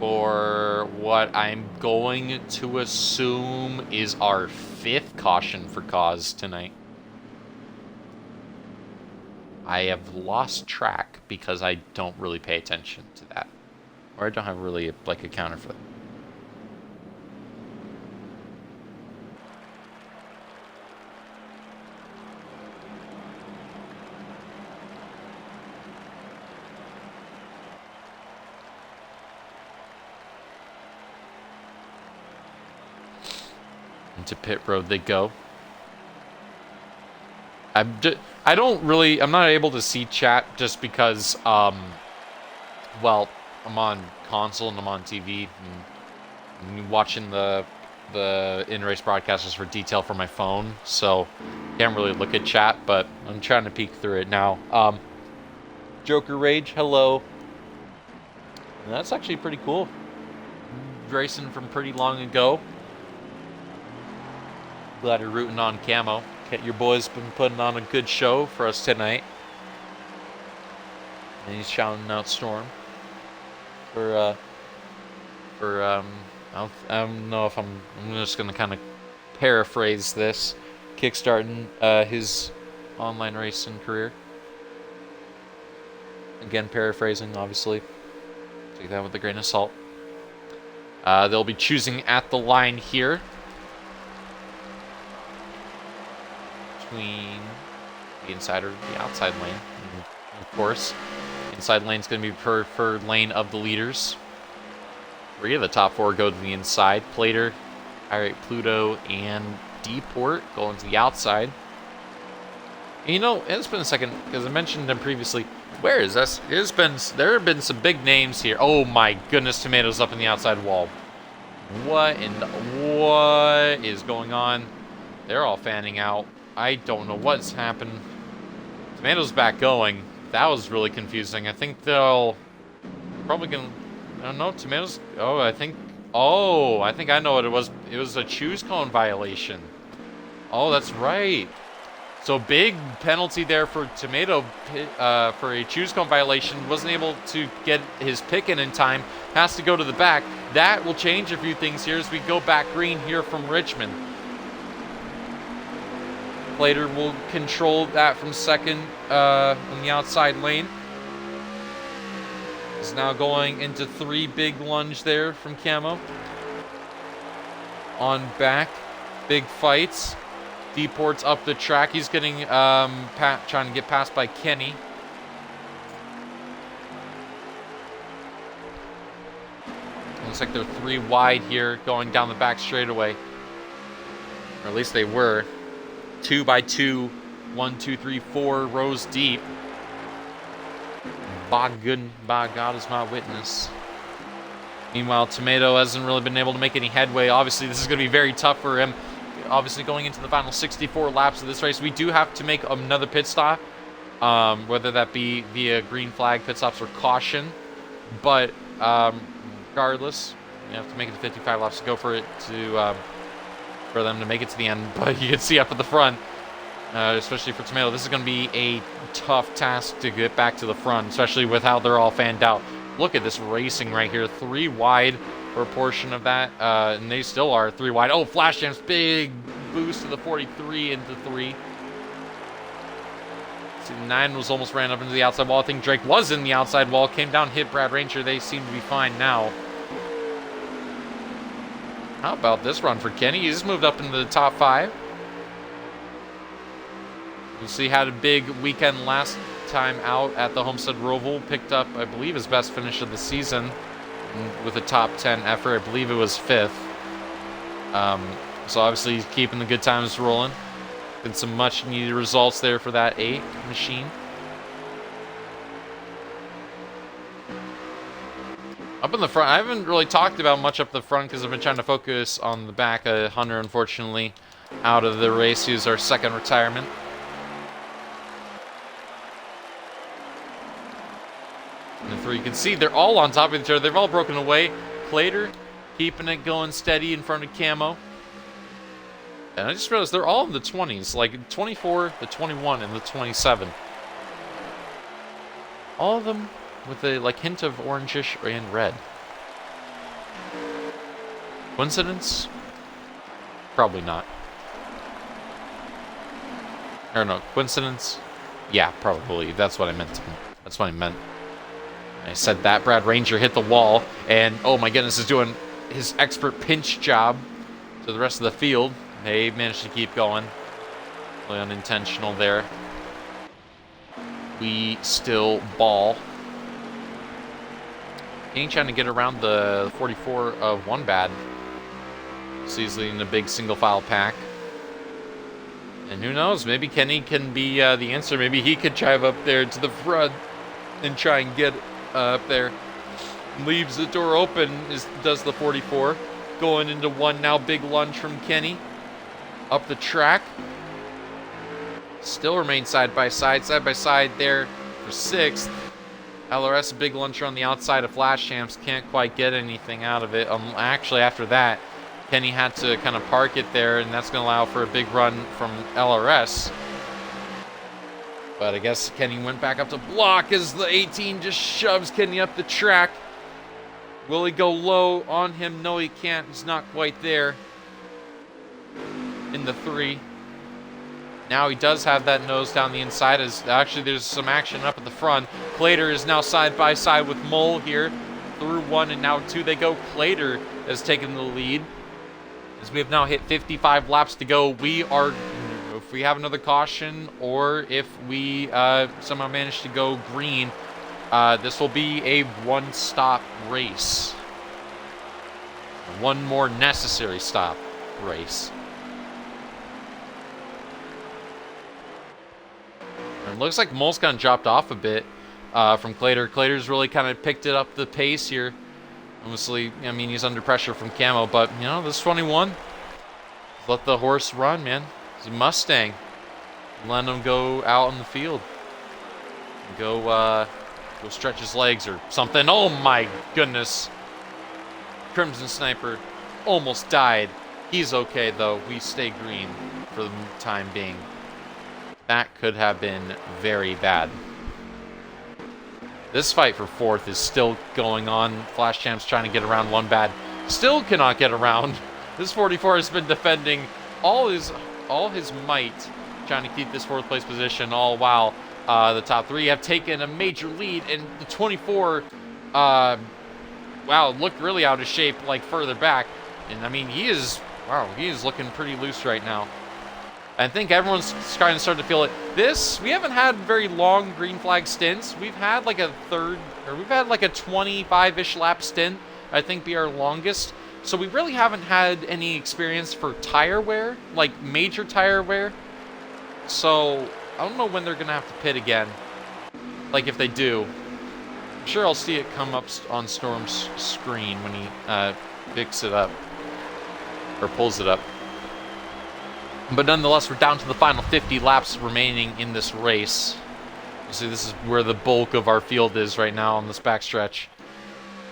For what I'm going to assume is our 5th caution for cause tonight. I have lost track because I don't really pay attention to that. Or I don't have really like a counter for that. Into pit road they go. I'm not able to see chat just because, well, I'm on console and I'm on TV and watching the in-race broadcasters for detail from my phone, so can't really look at chat, but I'm trying to peek through it now. Joker Rage, hello. And that's actually pretty cool. Racing from pretty long ago. Glad you're rooting on Camo. Your boy's been putting on a good show for us tonight. And he's shouting out Storm for I don't know if I'm just gonna kind of paraphrase this, kickstarting his online racing career. Again, paraphrasing, obviously. Take that with a grain of salt. They'll be choosing at the line here. Between the inside or the outside lane. And of course, inside lane is going to be preferred lane of the leaders. 3 of the top 4 go to the inside. Plater, Irate Pluto, and Deport going to the outside. And you know, it's been a second, because I mentioned them previously. Where is this? There have been some big names here. Oh my goodness, Tomatoes up in the outside wall. What is going on? They're all fanning out. I don't know what's happened. Tomatoes back going. That was really confusing. I think they'll probably gonna. I don't know. Tomatoes. I think I know what it was. It was a choose cone violation. Oh, that's right. So big penalty there for Tomato for a choose cone violation. Wasn't able to get his pick in time. Has to go to the back. That will change a few things here as we go back green here from Richmond. Plater will control that from second in the outside lane. Is now going into 3 big lunge there from Camo. On back, big fights. Deport's up the track. He's getting trying to get past by Kenny. Looks like they're 3 wide here, going down the back straightaway, or at least they were. 2 by 2, 1, 2, 3, 4 rows deep. By God is my witness. Meanwhile, Tomato hasn't really been able to make any headway. Obviously, this is going to be very tough for him. Obviously, going into the final 64 laps of this race, we do have to make another pit stop, whether that be via green flag pit stops or caution. But regardless, you have to make it to 55 laps to go for it to. For them to make it to the end, but you can see up at the front, especially for Tomato, this is going to be a tough task to get back to the front, especially with how they're all fanned out. Look at this racing right here, 3 wide for a portion of that, and they still are 3 wide. Oh, Flash Jam's big boost to the 43 into 3. See, 9 was almost ran up into the outside wall. I think Drake was in the outside wall, came down, hit Brad Ranger. They seem to be fine now. How about this run for Kenny? He's moved up into the top 5. You see, had a big weekend last time out at the Homestead Roval. Picked up, I believe, his best finish of the season with a top 10 effort. I believe it was 5th. So obviously he's keeping the good times rolling. Been some much needed results there for that 8 machine. Up in the front, I haven't really talked about much up the front because I've been trying to focus on the back. Hunter, unfortunately, out of the race. He was our second retirement. And the three, you can see they're all on top of each other. They've all broken away. Clater keeping it going steady in front of Camo. And I just realized they're all in the 20s, like 24, the 21, and the 27. All of them with a hint of orangish and red. Coincidence? Probably not. Or no, coincidence? Yeah, probably. That's what I meant. That's what I meant. I said that. Brad Ranger hit the wall, and oh my goodness, is doing his expert pinch job to the rest of the field. They managed to keep going. Really unintentional there. We still ball. Kenny trying to get around the 44 of one bad. So he's leading a big single file pack. And who knows, maybe Kenny can be the answer. Maybe he could drive up there to the front and try and get up there. Leaves the door open, does the 44. Going into one now, big lunge from Kenny. Up the track. Still remain side by side there for 6th. LRS, a big luncher on the outside of Flash Champs, can't quite get anything out of it. Actually, after that, Kenny had to kind of park it there, and that's going to allow for a big run from LRS. But I guess Kenny went back up to block as the 18 just shoves Kenny up the track. Will he go low on him? No, he can't. He's not quite there. In the 3. Now he does have that nose down the inside. Actually, there's some action up at the front. Clater is now side by side with Mole here. Through 1 and now 2 they go. Clater has taken the lead. As we have now hit 55 laps to go, we are, if we have another caution or if we somehow manage to go green, this will be a one-stop race. One more necessary stop race. It looks like Mole's kind of dropped off a bit from Clater. Clater's really kind of picked it up the pace here. Obviously, I mean, he's under pressure from Camo, but, you know, this 21, let the horse run, man. He's a Mustang. Let him go out in the field. Go stretch his legs or something. Oh, my goodness. Crimson Sniper almost died. He's okay, though. We stay green for the time being. That could have been very bad. This fight for 4th is still going on. Flash Champ's trying to get around one bad. Still cannot get around. This 44 has been defending all his might, trying to keep this 4th place position, all while the top 3 have taken a major lead. And the 24, wow, looked really out of shape, further back. And I mean, he is looking pretty loose right now. I think everyone's starting to feel it. We haven't had very long green flag stints. We've had we've had a 25-ish lap stint, I think, be our longest. So we really haven't had any experience for tire wear, major tire wear. So I don't know when they're going to have to pit again. If they do, I'm sure I'll see it come up on Storm's screen when he picks it up or pulls it up. But nonetheless, we're down to the final 50 laps remaining in this race. You see, this is where the bulk of our field is right now on this backstretch.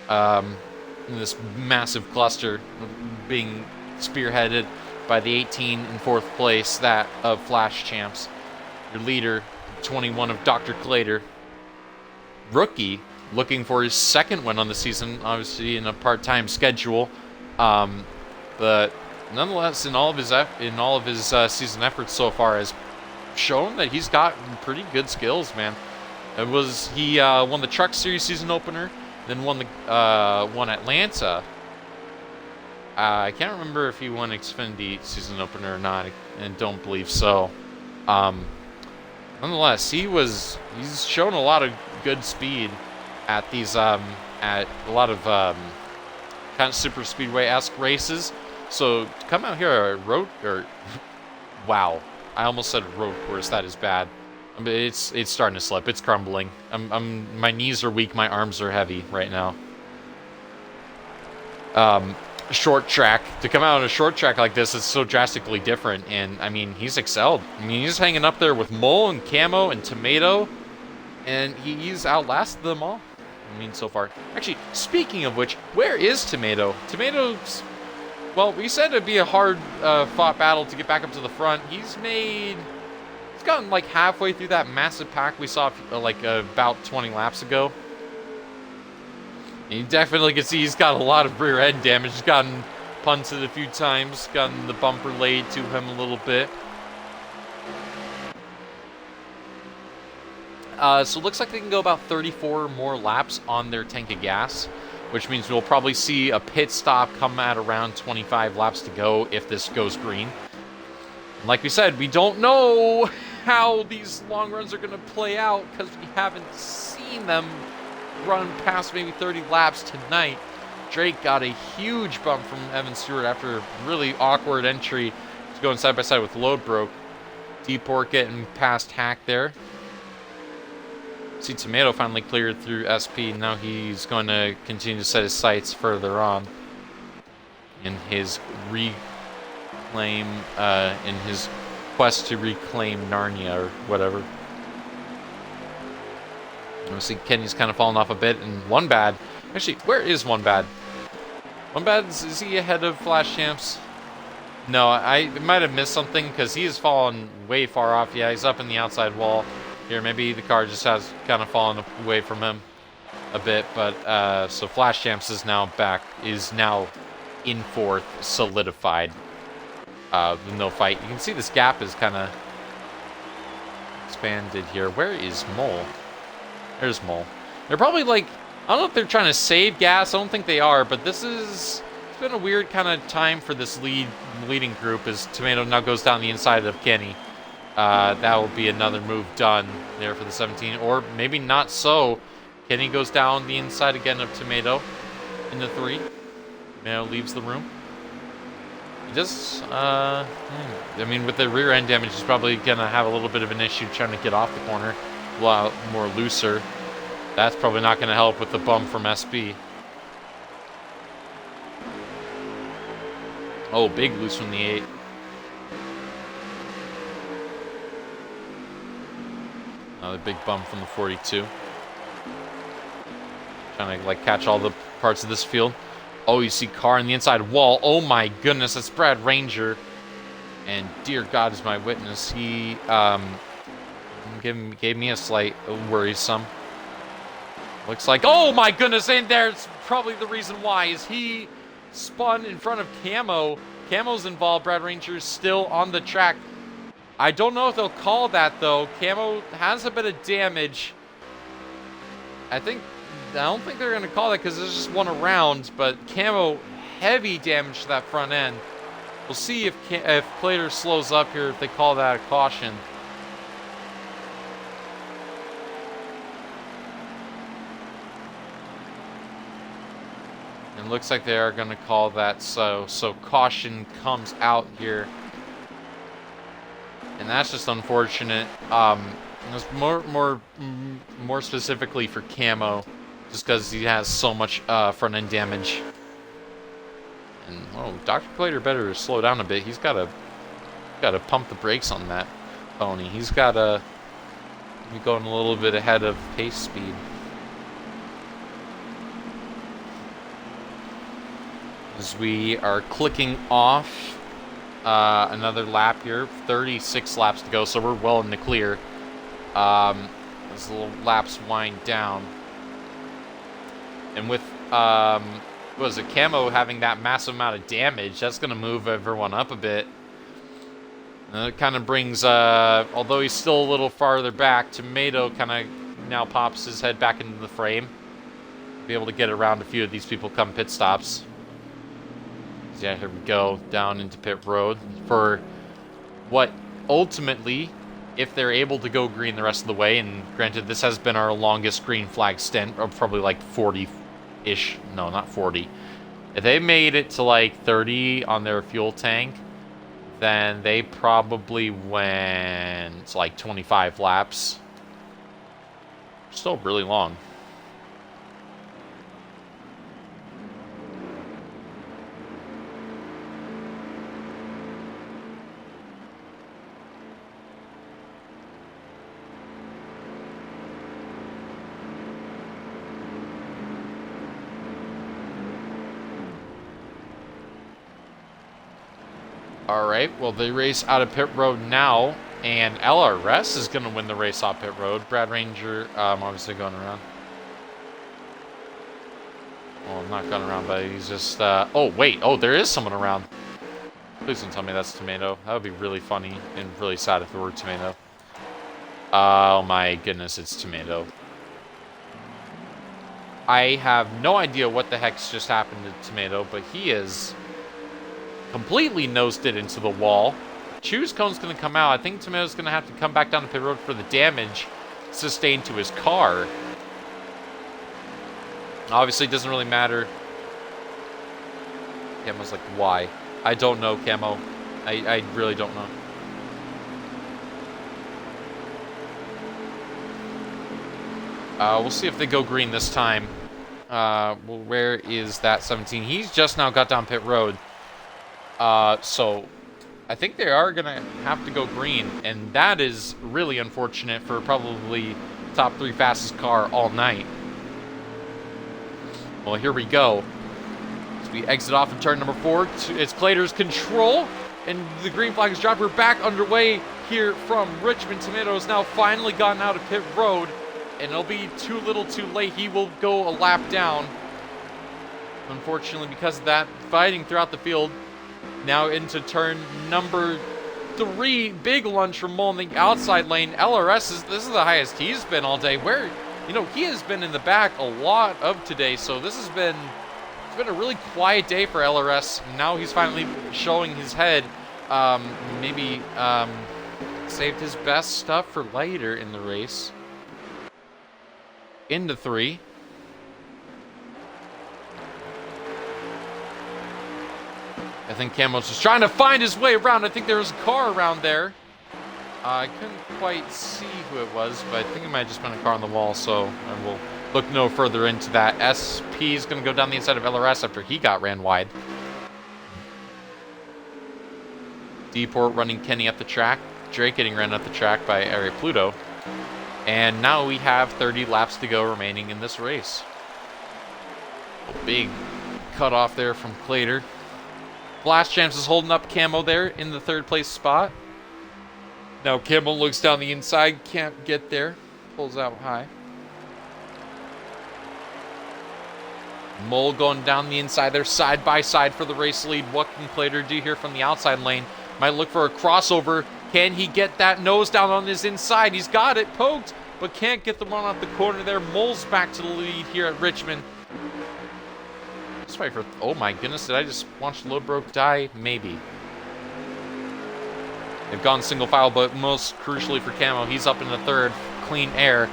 In this massive cluster being spearheaded by the 18 in 4th place, that of Flash Champs. Your leader, 21 of Dr. Clater. Rookie, looking for his 2nd win on the season, obviously in a part-time schedule. But nonetheless, in all of his season efforts so far, has shown that he's got pretty good skills, man. He won the Truck Series season opener, then won Atlanta. I can't remember if he won Xfinity season opener or not, and don't believe so. Nonetheless, he's shown a lot of good speed at these at a lot of kind of super speedway-esque races. So to come out here wow, I almost said road course. That is bad. I mean, it's starting to slip. It's crumbling. My knees are weak. My arms are heavy right now. short track. To come out on a short track like this is so drastically different, and I mean, he's excelled. I mean, he's hanging up there with Mole and Camo and Tomato, and he's outlasted them all. I mean, so far. Actually, speaking of which, where is Tomato? Tomato's... Well, we said it'd be a hard fought battle to get back up to the front. He's gotten like halfway through that massive pack we saw like about 20 laps ago. And you definitely can see he's got a lot of rear end damage. He's gotten punted a few times, gotten the bumper laid to him a little bit. So it looks like they can go about 34 more laps on their tank of gas, which means we'll probably see a pit stop come at around 25 laps to go if this goes green. And like we said, we don't know how these long runs are going to play out because we haven't seen them run past maybe 30 laps tonight. Drake got a huge bump from Evan Stewart after a really awkward entry. He's going side by side with Load Broke. D-Port getting past Hack there. See Tomato finally cleared through SP. Now he's going to continue to set his sights further on in his in his quest to reclaim Narnia or whatever. You see Kenny's kind of fallen off a bit, and One Bad. Actually, where is One Bad? One Bad, is he ahead of Flash Champs? No, I might have missed something because he has fallen way far off. Yeah, he's up in the outside wall. Here, maybe the car just has kind of fallen away from him a bit, but so Flash Champs is now in fourth, solidified. No fight. You can see this gap is kind of expanded here. Where is Mole? There's Mole. They're probably like, I don't know if they're trying to save gas. I don't think they are, but it's been a weird kind of time for this leading group as Tomato now goes down the inside of Kenny. That will be another move done there for the 17, or maybe not so. Kenny goes down the inside again of Tomato in the 3. Tomato leaves the room. He just, I mean, with the rear end damage, he's probably going to have a little bit of an issue trying to get off the corner a lot more looser. That's probably not going to help with the bump from SB. Oh, big loose from the 8. Another big bump from the 42. Trying to like catch all the parts of this field. Oh, you see car in the inside wall. Oh my goodness, that's Brad Ranger. And dear God is my witness. He gave me a slight worrisome. Looks like, oh my goodness, and there's probably the reason why is he spun in front of Camo. Camo's involved. Brad Ranger's still on the track. I don't know if they'll call that, though. Camo has a bit of damage. I don't think they're going to call that because there's just one around, but Camo, heavy damage to that front end. We'll see if Plater slows up here, if they call that a caution. And looks like they are going to call that so caution comes out here. And that's just unfortunate. It's more specifically for Camo, just because he has so much front end damage. And oh, Dr. Plater better slow down a bit. He's got to pump the brakes on that pony. He's got to be going a little bit ahead of pace speed. As we are clicking off another lap here, 36 laps to go, so we're well in the clear. As the little laps wind down. And with, what was it, Camo having that massive amount of damage, that's going to move everyone up a bit. And it kind of brings, although he's still a little farther back, Tomato kind of now pops his head back into the frame. Be able to get around a few of these people come pit stops. Yeah, here we go, down into pit road for what ultimately, if they're able to go green the rest of the way, and granted this has been our longest green flag stint, or probably like 40-ish, no, not 40. If they made it to like 30 on their fuel tank, then they probably went like 25 laps. Still really long. All right, well, they race out of pit road now, and LRS is going to win the race off pit road. Brad Ranger, obviously going around. Well, not going around, but he's just, oh, wait. Oh, there is someone around. Please don't tell me that's Tomato. That would be really funny and really sad if it were Tomato. Oh my goodness, it's Tomato. I have no idea what the heck's just happened to Tomato, but he is completely nosed it into the wall. Choose Cone's going to come out. I think Tomato's going to have to come back down the pit road for the damage sustained to his car. Obviously, it doesn't really matter. Camo's like, why? I don't know, Camo. I really don't know. We'll see if they go green this time. Well, where is that 17? He's just now got down pit road. So I think they are going to have to go green, and that is really unfortunate for probably top 3 fastest car all night. Well, here we go. As we exit off in turn number 4, it's Clater's control, and the green flag is dropped. We're back underway here from Richmond. Tomato has now finally gotten out of pit road, and it'll be too little too late. He will go a lap down. Unfortunately, because of that, fighting throughout the field. Now into turn number 3. Big lunge from Mole in the outside lane. LRS, this is the highest he's been all day. Where, you know, he has been in the back a lot of today. So this has been, it's been a really quiet day for LRS. Now he's finally showing his head. Maybe saved his best stuff for later in the race. Into 3. I think Camo's just trying to find his way around. I think there was a car around there. I couldn't quite see who it was, but I think it might have just been a car on the wall, so I will look no further into that. SP is going to go down the inside of LRS after he got ran wide. Deport running Kenny up the track. Drake getting ran up the track by Ari Pluto. And now we have 30 laps to go remaining in this race. A big cutoff there from Clater. Blast Champs is holding up Camo there in the 3rd place spot. Now Camo looks down the inside, can't get there. Pulls out high. Mole going down the inside there, side by side for the race lead. What can Clater do here from the outside lane? Might look for a crossover. Can he get that nose down on his inside? He's got it poked, but can't get the one off the corner there. Mole's back to the lead here at Richmond. For, oh my goodness, did I just watch Lodbrok die? Maybe. They've gone single file, but most crucially for Camo, he's up in the 3rd. Clean air.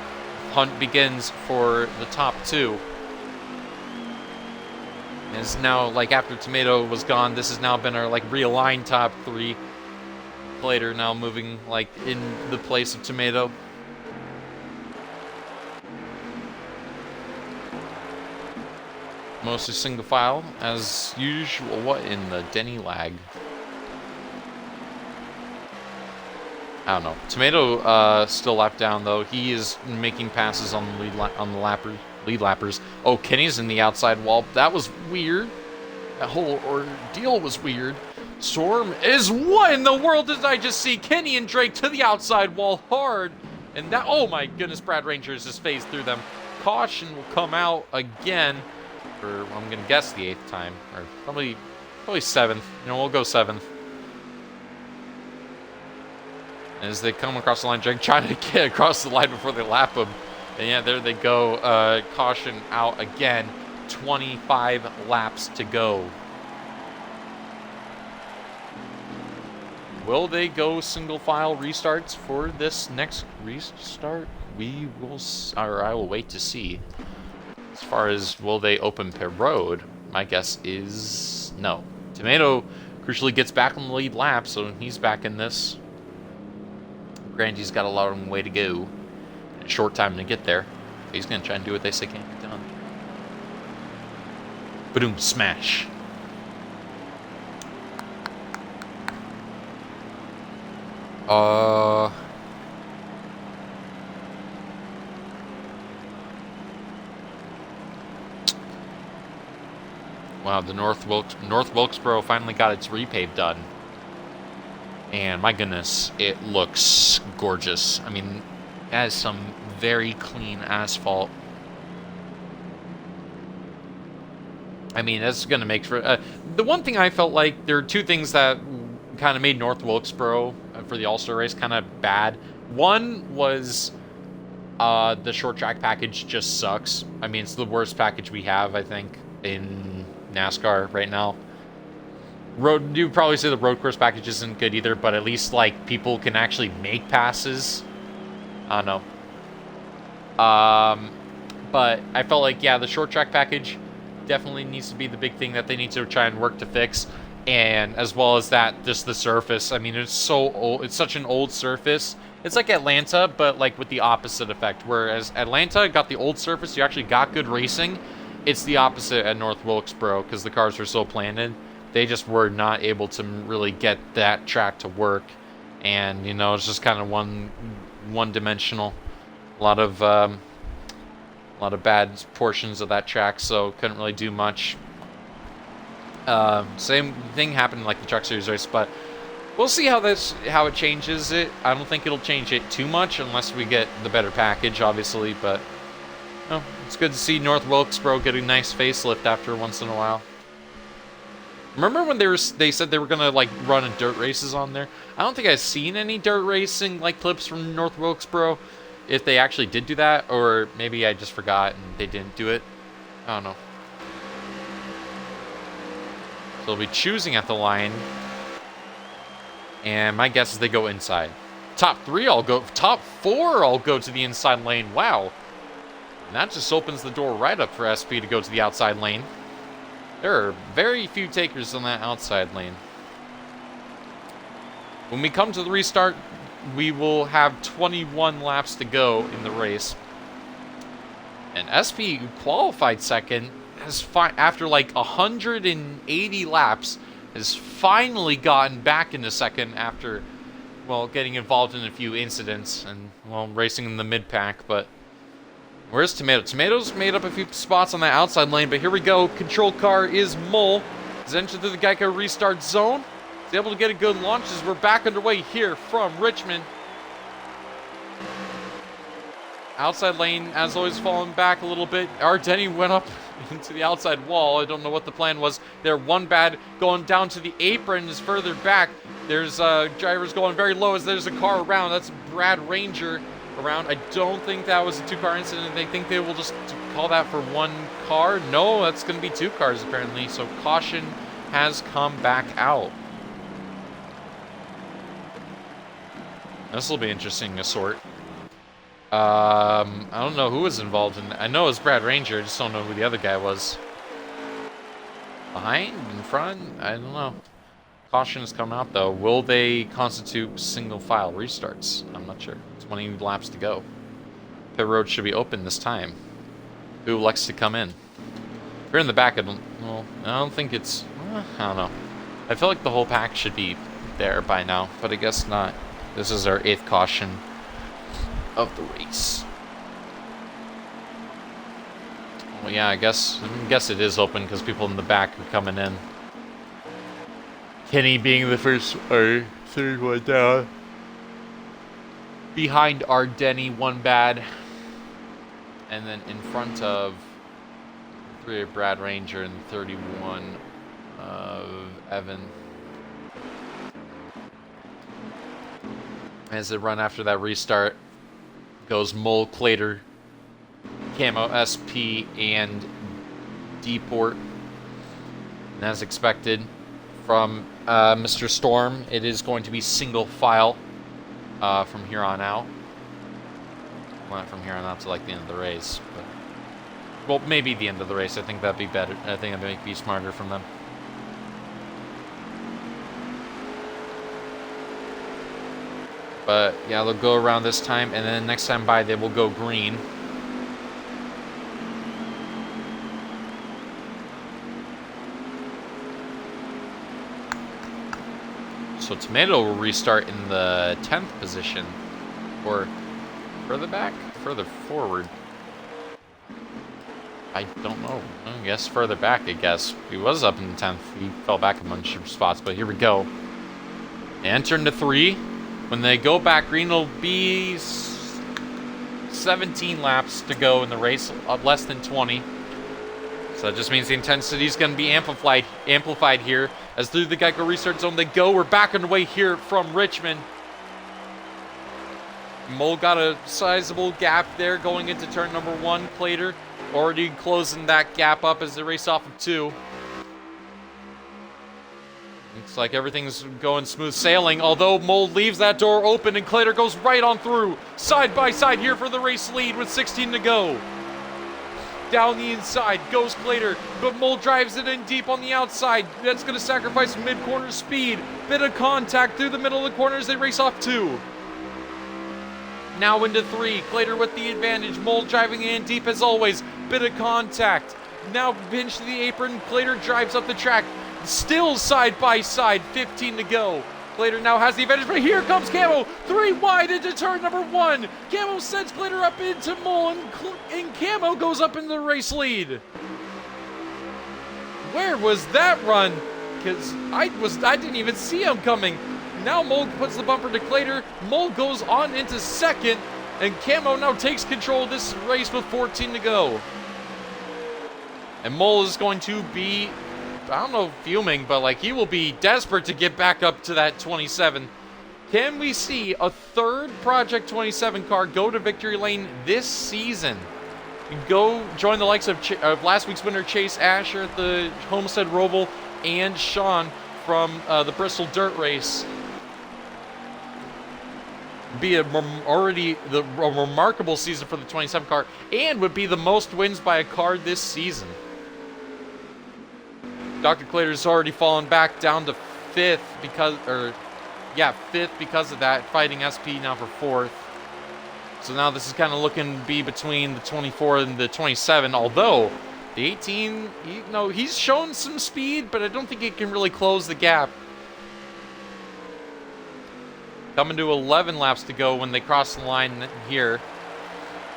Hunt begins for the top 2. And it's now, like, after Tomato was gone, this has now been our, like, realigned top 3. Later now moving, like, in the place of Tomato. Mostly single file, as usual. What in the Denny lag? I don't know. Tomato still lap down though. He is making passes on the lead lappers. Oh, Kenny's in the outside wall. That was weird. That whole ordeal was weird. Storm is, what in the world did I just see? Kenny and Drake to the outside wall hard, and that, oh my goodness, Brad Ranger has just phased through them. Caution will come out again. For, I'm going to guess the 8th time, or probably 7th. You know, we'll go 7th. As they come across the line, Drake trying to get across the line before they lap him. And yeah, there they go. Caution out again. 25 laps to go. Will they go single file restarts for this next restart? We will, or I will wait to see. As far as will they open pit road, my guess is no. Tomato crucially gets back on the lead lap, so he's back in this. Grandy's got a long way to go. A short time to get there. He's going to try and do what they say can't get done. Boom, smash. Wow, the North Wilkesboro finally got its repave done. And my goodness, it looks gorgeous. I mean, that is some very clean asphalt. I mean, that's going to make for... the one thing I felt like, there are two things that kind of made North Wilkesboro for the All-Star race kind of bad. One was the short track package just sucks. I mean, it's the worst package we have, I think, in NASCAR right now. You'd probably say the road course package isn't good either, but at least, like, people can actually make passes. I don't know. But I felt like, yeah, the short track package definitely needs to be the big thing that they need to try and work to fix. And as well as that, just the surface. I mean, it's so old. It's such an old surface. It's like Atlanta, but like with the opposite effect. Whereas Atlanta got the old surface, you actually got good racing. It's the opposite at North Wilkesboro because the cars were so planted. They just were not able to really get that track to work. And, you know, it's just kind of one-dimensional. A lot of bad portions of that track, so couldn't really do much. Same thing happened in like the Truck Series race, but we'll see how it changes it. I don't think it'll change it too much unless we get the better package, obviously. But it's good to see North Wilkesboro get a nice facelift after once in a while. Remember when they said they were gonna like run dirt races on there? I don't think I've seen any dirt racing like clips from North Wilkesboro. If they actually did do that, or maybe I just forgot and they didn't do it. I don't know. So they'll be choosing at the line. And my guess is they go inside. Top 4 I'll go to the inside lane. Wow. And that just opens the door right up for SP to go to the outside lane. There are very few takers on that outside lane. When we come to the restart, we will have 21 laps to go in the race. And SP, who qualified second, has after like 180 laps, has finally gotten back into second after, well, getting involved in a few incidents and, well, racing in the mid-pack. But where's Tomato? Tomato's made up a few spots on that outside lane, but here we go. Control car is Mole. Has entered the Geico restart zone. Is able to get a good launch as we're back underway here from Richmond. Outside lane, as always, falling back a little bit. Ardeni went up into the outside wall. I don't know what the plan was there. One bad going down to the apron is further back. There's drivers going very low as there's a car around. That's Brad Ranger around. I don't think that was a two-car incident. They think they will just call that for one car. No, that's going to be two cars apparently. So caution has come back out. This will be interesting to sort. I don't know who was involved in that. I know it was Brad Ranger. I just don't know who the other guy was. Behind? In front? I don't know. Caution has come out, though. Will they constitute single file restarts? I'm not sure. 20 laps to go. Pit road should be open this time. Who likes to come in? If you're in the back, I don't think it's... I don't know. I feel like the whole pack should be there by now, but I guess not. This is our 8th caution of the race. Well, yeah, I guess it is open because people in the back are coming in. Kenny being the first or third one down. Behind Ardeni, one bad. And then in front of 3 of Brad Ranger and 31 of Evan. As they run after that restart, goes Mole, Clater, Camo, SP, and Deport. And as expected from Mr. Storm, it is going to be single file from here on out. Well, not from here on out to like the end of the race, but well, maybe the end of the race. I think that'd be better. I think that'd be smarter from them. But yeah, they'll go around this time, and then next time by they will go green. So Tomato will restart in the 10th position, or further back, further forward. I don't know. I guess further back. I guess he was up in the 10th. He fell back a bunch of spots, but here we go. They enter into 3. When they go back green, it'll be 17 laps to go in the race, less than 20. So that just means the intensity is going to be amplified here. As through the Geico restart zone they go. We're back underway here from Richmond. Mole got a sizable gap there going into turn number 1. Clater already closing that gap up as they race off of 2. Looks like everything's going smooth sailing, although Mole leaves that door open and Clater goes right on through. Side by side here for the race lead with 16 to go. Down the inside goes Clater, but Mole drives it in deep on the outside. That's going to sacrifice mid-corner speed. Bit of contact through the middle of the corner as they race off 2. Now into 3. Clater with the advantage. Mole driving in deep as always. Bit of contact. Now pinch to the apron. Clater drives up the track. Still side by side. 15 to go. Clater now has the advantage, but here comes Camo. 3 wide into turn number 1. Camo sends Clater up into Mole, and Camo goes up into the race lead. Where was that run? Because I didn't even see him coming. Now Mole puts the bumper to Clater. Mole goes on into 2nd, and Camo now takes control of this race with 14 to go. And Mole is going to be, I don't know, fuming, but like he will be desperate to get back up to that 27. Can we see a 3rd Project 27 car go to victory lane this season? Go join the likes of last week's winner Chase Asher at the Homestead Roval and Sean from the Bristol Dirt Race. Be a remarkable season for the 27 car, and would be the most wins by a car this season. Dr. Clater's already fallen back down to 5th because of that, fighting SP now for 4th. So now this is kind of looking to be between the 24 and the 27, although the 18, he's shown some speed, but I don't think he can really close the gap. Coming to 11 laps to go when they cross the line here.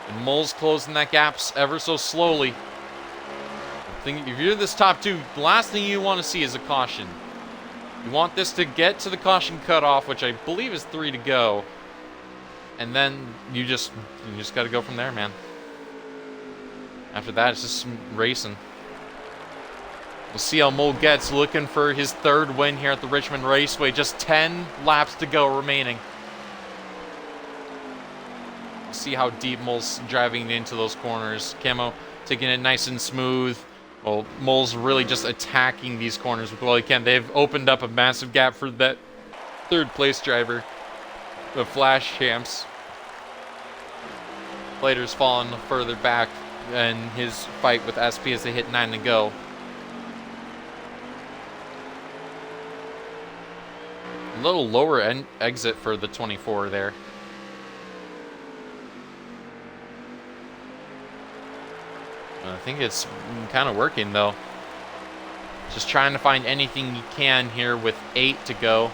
And Mole's closing that gap ever so slowly. If you're this top 2, the last thing you want to see is a caution. You want this to get to the caution cutoff, which I believe is 3 to go. And then you just got to go from there, man. After that, it's just racing. We'll see how Mole gets, looking for his 3rd win here at the Richmond Raceway. Just 10 laps to go remaining. We'll see how deep Mole's driving into those corners. Camo taking it nice and smooth. Well, Mole's really just attacking these corners with all he can. They've opened up a massive gap for that 3rd place driver, the Flash Champs. Clater's fallen further back in his fight with SP as they hit 9 to go. A little lower exit for the 24 there. I think it's kind of working though. Just trying to find anything you can here with 8 to go.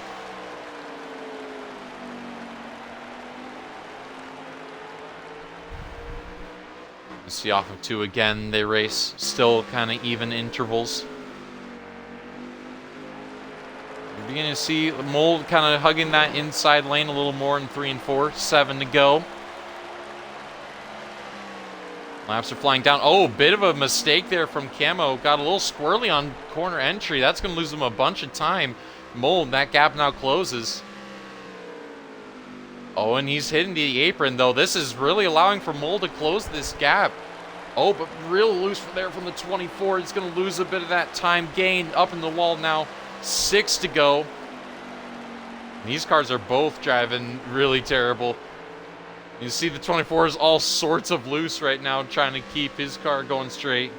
You see off of 2 again, they race still kind of even intervals. You're beginning to see Mole kind of hugging that inside lane a little more in 3 and 4. 7 to go. Laps are flying down. Oh, bit of a mistake there from Camo. Got a little squirrely on corner entry. That's going to lose him a bunch of time. Mole, that gap now closes. Oh, and he's hitting the apron, though. This is really allowing for Mole to close this gap. Oh, but real loose there from the 24. He's going to lose a bit of that time gain. Up in the wall now. 6 to go. These cars are both driving really terrible. You see the 24 is all sorts of loose right now, trying to keep his car going straight.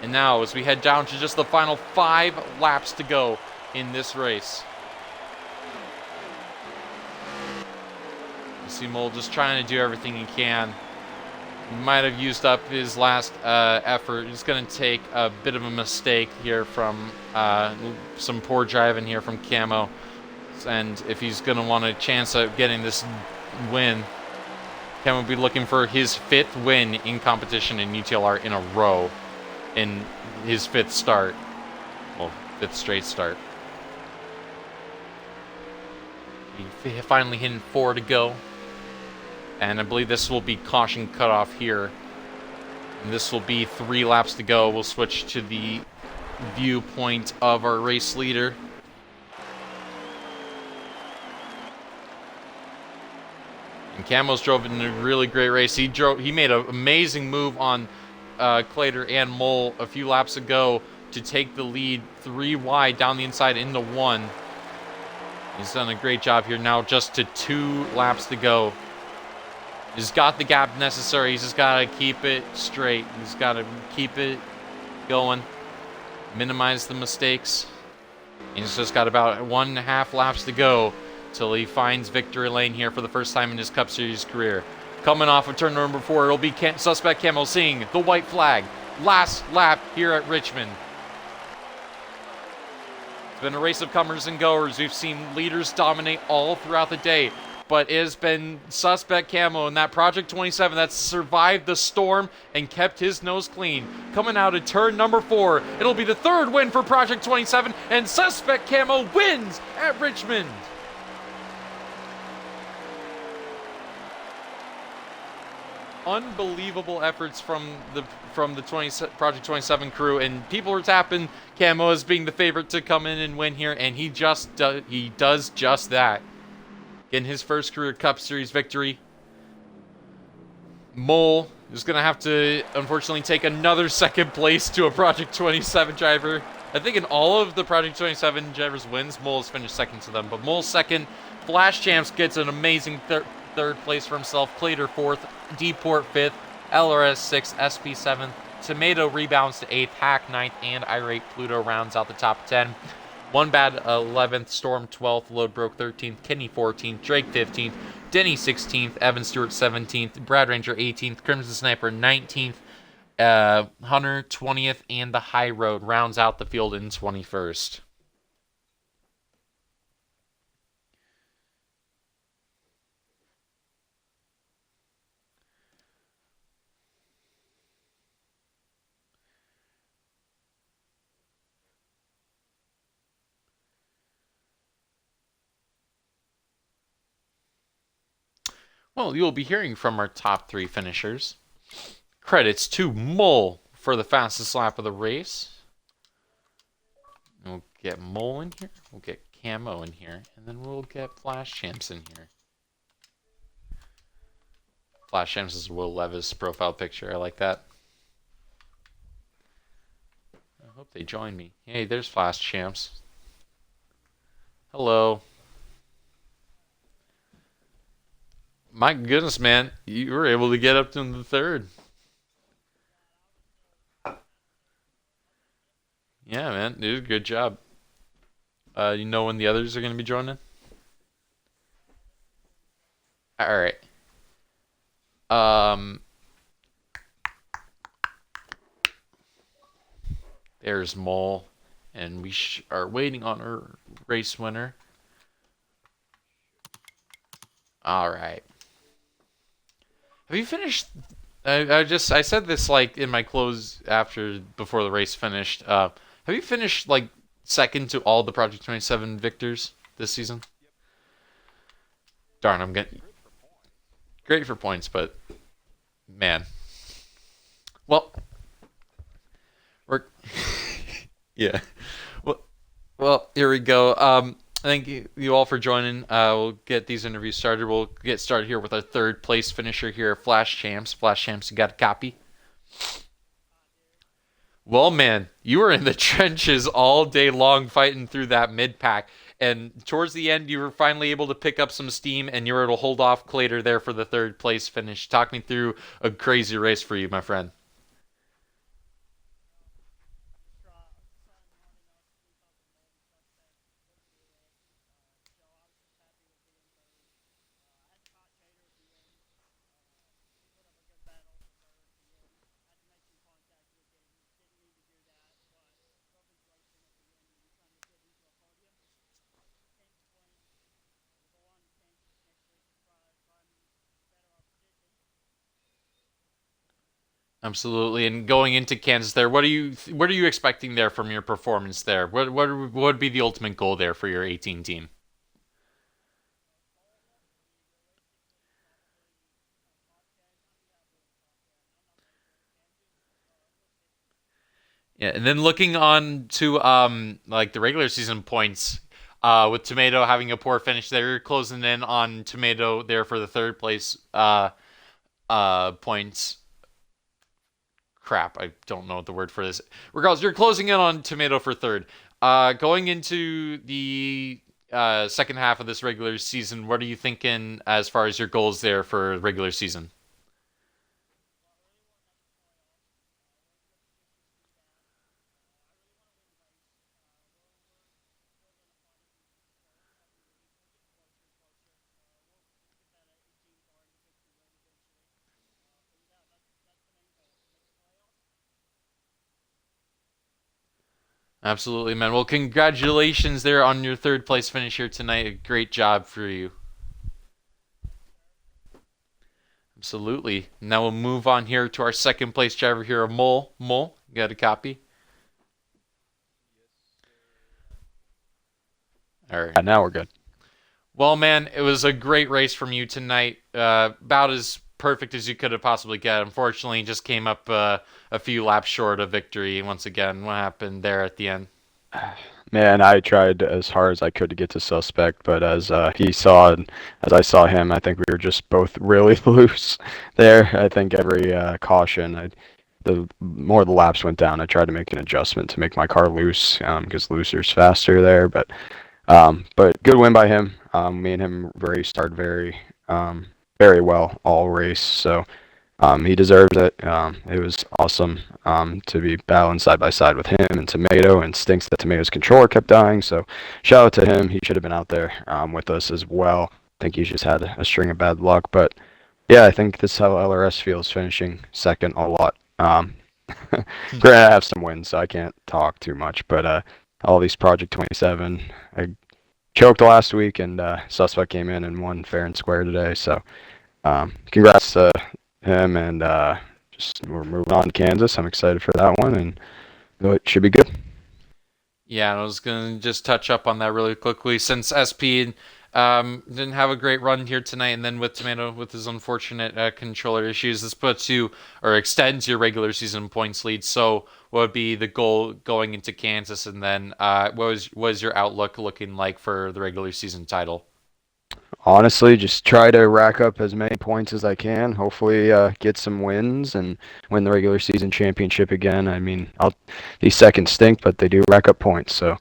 And now, as we head down to just the final 5 laps to go in this race. You see Mole just trying to do everything he can. He might have used up his last effort. He's going to take a bit of a mistake here from some poor driving here from Camo. And if he's going to want a chance at getting this win, Camo will be looking for his 5th win in competition in UTLR in a row in his 5th start. Well, 5th straight start. He finally hitting 4 to go. And I believe this will be caution cutoff here. And this will be 3 laps to go. We'll switch to the viewpoint of our race leader. And Camo's drove in a really great race. He made an amazing move on Clater and Mole a few laps ago to take the lead 3 wide down the inside into 1. He's done a great job here. Now just to 2 laps to go. He's got the gap necessary. He's just got to keep it straight. He's got to keep it going. Minimize the mistakes. He's just got about 1.5 laps to go till he finds victory lane here for the first time in his Cup Series career. Coming off of turn number 4, it'll be Suspect Camo seeing the white flag. Last lap here at Richmond. It's been a race of comers and goers. We've seen leaders dominate all throughout the day. But it has been Suspect Camo and that Project 27 that's survived the storm and kept his nose clean. Coming out of turn number 4, it'll be the 3rd win for Project 27, and Suspect Camo wins at Richmond. Unbelievable efforts from the Project 27 crew, and people are tapping Camo as being the favorite to come in and win here, and he does just that. Getting his first career Cup Series victory. Mole is going to have to, unfortunately, take another 2nd place to a Project 27 driver. I think in all of the Project 27 drivers' wins, Mole has finished 2nd to them. But Mole's 2nd. Flash Champs gets an amazing 3rd place for himself. Clater 4th. D-Port 5th. LRS 6th. SP 7th. Tomato rebounds to 8th. Hack 9th. And Irate Pluto rounds out the top 10. One Bad 11th, Storm 12th, Load Broke 13th, Kenny 14th, Drake 15th, Denny 16th, Evan Stewart 17th, Brad Ranger 18th, Crimson Sniper 19th, Hunter 20th, and the High Road rounds out the field in 21st. Well, you'll be hearing from our top 3 finishers. Credits to Mole for the fastest lap of the race. We'll get Mole in here. We'll get Camo in here. And then we'll get Flash Champs in here. Flash Champs is Will Levis' profile picture. I like that. I hope they join me. Hey, there's Flash Champs. Hello. My goodness, man. You were able to get up to the 3rd. Yeah, man. Dude, good job. You know when the others are going to be joining? Alright. There's Mole. And we are waiting on our race winner. Alright. Have you finished? I said this like in my close before the race finished. Have you finished like 2nd to all the Project 27 victors this season? Darn, I'm getting great for points, but man. Well, we're yeah. Well, here we go. Thank you all for joining. We'll get these interviews started. We'll get started here with our 3rd place finisher here, Flash Champs. Flash Champs, you got a copy? Well, man, you were in the trenches all day long fighting through that mid-pack. And towards the end, you were finally able to pick up some steam, and you were able to hold off Clater there for the 3rd place finish. Talk me through a crazy race for you, my friend. Absolutely. And going into Kansas there, what are you expecting there from your performance there? What would be the ultimate goal there for your 18 team? Yeah, and then looking on to like the regular season points, with Tomato having a poor finish there, you're closing in on Tomato there for the third place points. Crap, I don't know what the word for this. Regardless, you're closing in on Tomato for third. Going into the second half of this regular season, what are you thinking as far as your goals there for regular season? Absolutely, man. Well, congratulations there on your third place finish here tonight. A great job for you. Absolutely. Now we'll move on here to our second place driver here, Mole. Mole, you got a copy? All right. Now we're good. Well, man, it was a great race from you tonight. About as perfect as you could have possibly get. Unfortunately, just came up a few laps short of victory once again. What happened there at the end? Man, I tried as hard as I could to get to Suspect, but as he saw and as I saw him, I think we were just both really loose there. I think every caution, the more the laps went down, I tried to make an adjustment to make my car loose because looser's faster there. But good win by him. Me and him raced very well all race. So he deserves it. It was awesome to be battling side by side with him and Tomato, and stinks that Tomato's controller kept dying. So shout out to him. He should have been out there with us as well. I think he's just had a string of bad luck. But yeah, I think this is how LRS feels finishing second a lot. Granted, I have some wins, so I can't talk too much. But all these Project 27, I choked last week, and Suspect came in and won fair and square today. So congrats to him, and just we're moving on to Kansas. I'm excited for that one, and it should be good. Yeah, and I was gonna just touch up on that really quickly since SP didn't have a great run here tonight, and then with Tomato with his unfortunate controller issues, this puts you or extends your regular season points lead. So, what would be the goal going into Kansas, and then what was your outlook looking like for the regular season title? Honestly, just try to rack up as many points as I can. Hopefully, get some wins and win the regular season championship again. I mean, these seconds stink, but they do rack up points, so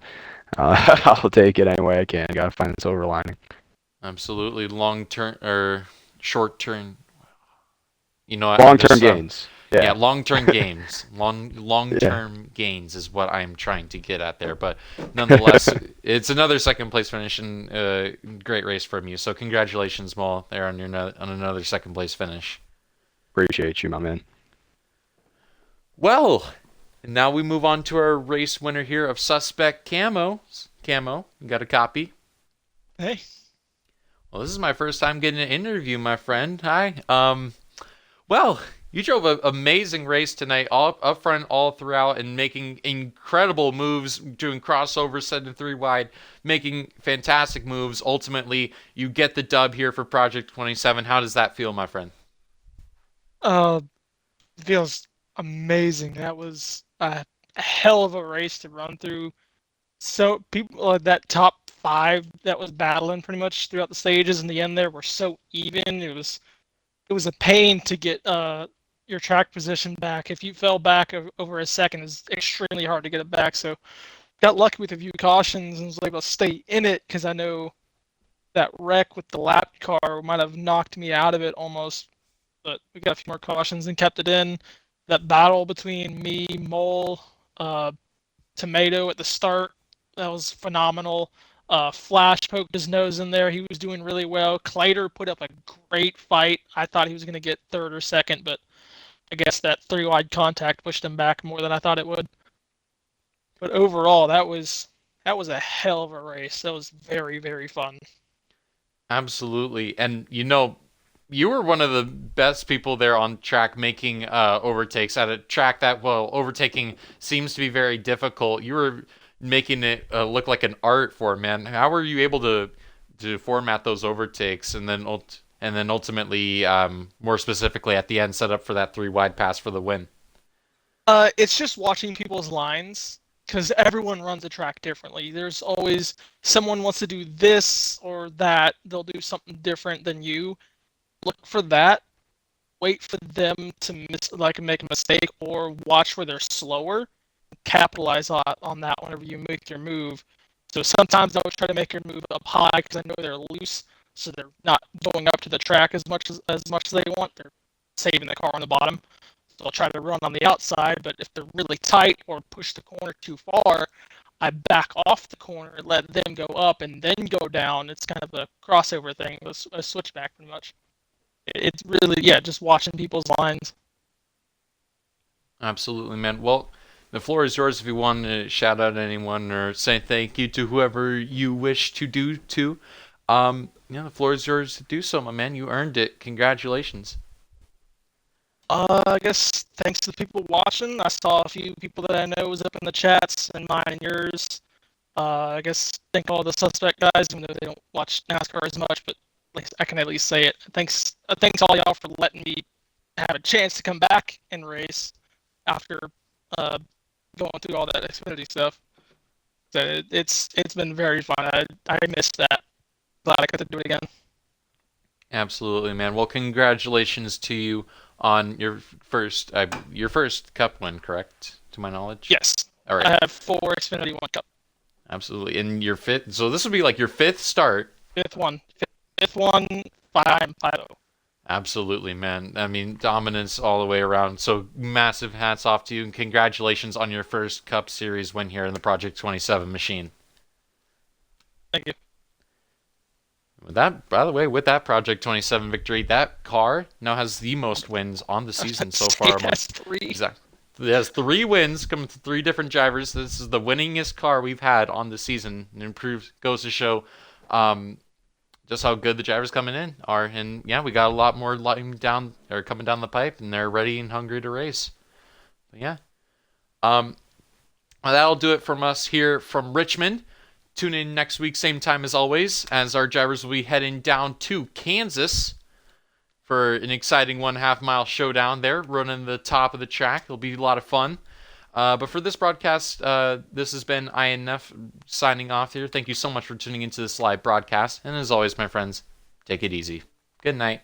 I'll take it any way I can. Got to find the silver lining. Absolutely, long term or short term. You know, I'm Long-term just gains. yeah, Yeah, long-term gains. Long yeah. term gains is what I'm trying to get at there. But nonetheless, it's another second place finish and great race from you. So congratulations, Maul, there on your on another second place finish. Appreciate you, my man. Well, now we move on to our race winner here of Suspect Camo. Camo, you got a copy? Hey, Well, this is my first time getting an interview, my friend. Hi. Well, you drove an amazing race tonight, all up front, all throughout, and making incredible moves, doing crossovers, setting three wide, making fantastic moves. Ultimately, you get the dub here for Project 27. How does that feel, my friend? uh, feels amazing. That was a hell of a race to run through. So people that top five that was battling pretty much throughout the stages in the end there were so even. It was a pain to get your track position back. If you fell back over a second, it's extremely hard to get it back. So got lucky with a few cautions and was able to stay in it because I know that wreck with the lap car might have knocked me out of it almost, but we got a few more cautions and kept it in. That battle between me, Mole, uh, Tomato at the start, that was phenomenal. Flash poked his nose in there. He was doing really well. Clater put up a great fight. I thought he was going to get third or second, but I guess that three wide contact pushed him back more than I thought it would. But overall, that was a hell of a race. That was very, very fun. Absolutely. And you were one of the best people there on track making overtakes at a track that, well, overtaking seems to be very difficult. You were making it look like an art form, man. How were you able to format those overtakes and then ultimately, more specifically at the end, set up for that three wide pass for the win? It's just watching people's lines because everyone runs a track differently. There's always someone wants to do this or that. They'll do something different than you. Look for that. Wait for them to make a mistake or watch where they're slower. Capitalize on that whenever you make your move. So sometimes I'll try to make your move up high because I know they're loose, so they're not going up to the track as much as they want. They're saving the car on the bottom. So I'll try to run on the outside, but if they're really tight or push the corner too far, I back off the corner, let them go up, and then go down. It's kind of a crossover thing, a switchback pretty much. It's really, yeah, just watching people's lines. Absolutely, man. Well, the floor is yours if you want to shout out anyone or say thank you to whoever you wish to do to. The floor is yours to do so, my man. You earned it. Congratulations. I guess thanks to the people watching. I saw a few people that I know was up in the chats, and mine and yours. I guess thank all the suspect guys, even though they don't watch NASCAR as much, but I can at least say it. Thanks all y'all for letting me have a chance to come back and race after uh, going through all that Xfinity stuff. So it's been very fun. I missed that. Glad I got to do it again. Absolutely, man. Well, congratulations to you on your first Cup win, correct? To my knowledge. Yes. All right. I have 4 Xfinity 1 Cup. Absolutely. And your fifth. So this would be like your fifth start. Fifth one. Fifth one. 5-0. Absolutely, man. I mean, dominance all the way around. So massive hats off to you, and congratulations on your first Cup Series win here in the Project 27 machine. Thank you. With that, by the way, with that Project 27 victory, that car now has the most wins on the season so far. That's 3. Exactly. It has 3 wins coming to 3 different drivers. This is the winningest car we've had on the season. It goes to show just how good the drivers coming in are. And yeah, we got a lot more coming down the pipe, and they're ready and hungry to race. But yeah. That'll do it from us here from Richmond. Tune in next week, same time as always, as our drivers will be heading down to Kansas for an exciting 1.5 mile showdown there, running the top of the track. It'll be a lot of fun. But for this broadcast, this has been INF signing off here. Thank you so much for tuning into this live broadcast. And as always, my friends, take it easy. Good night.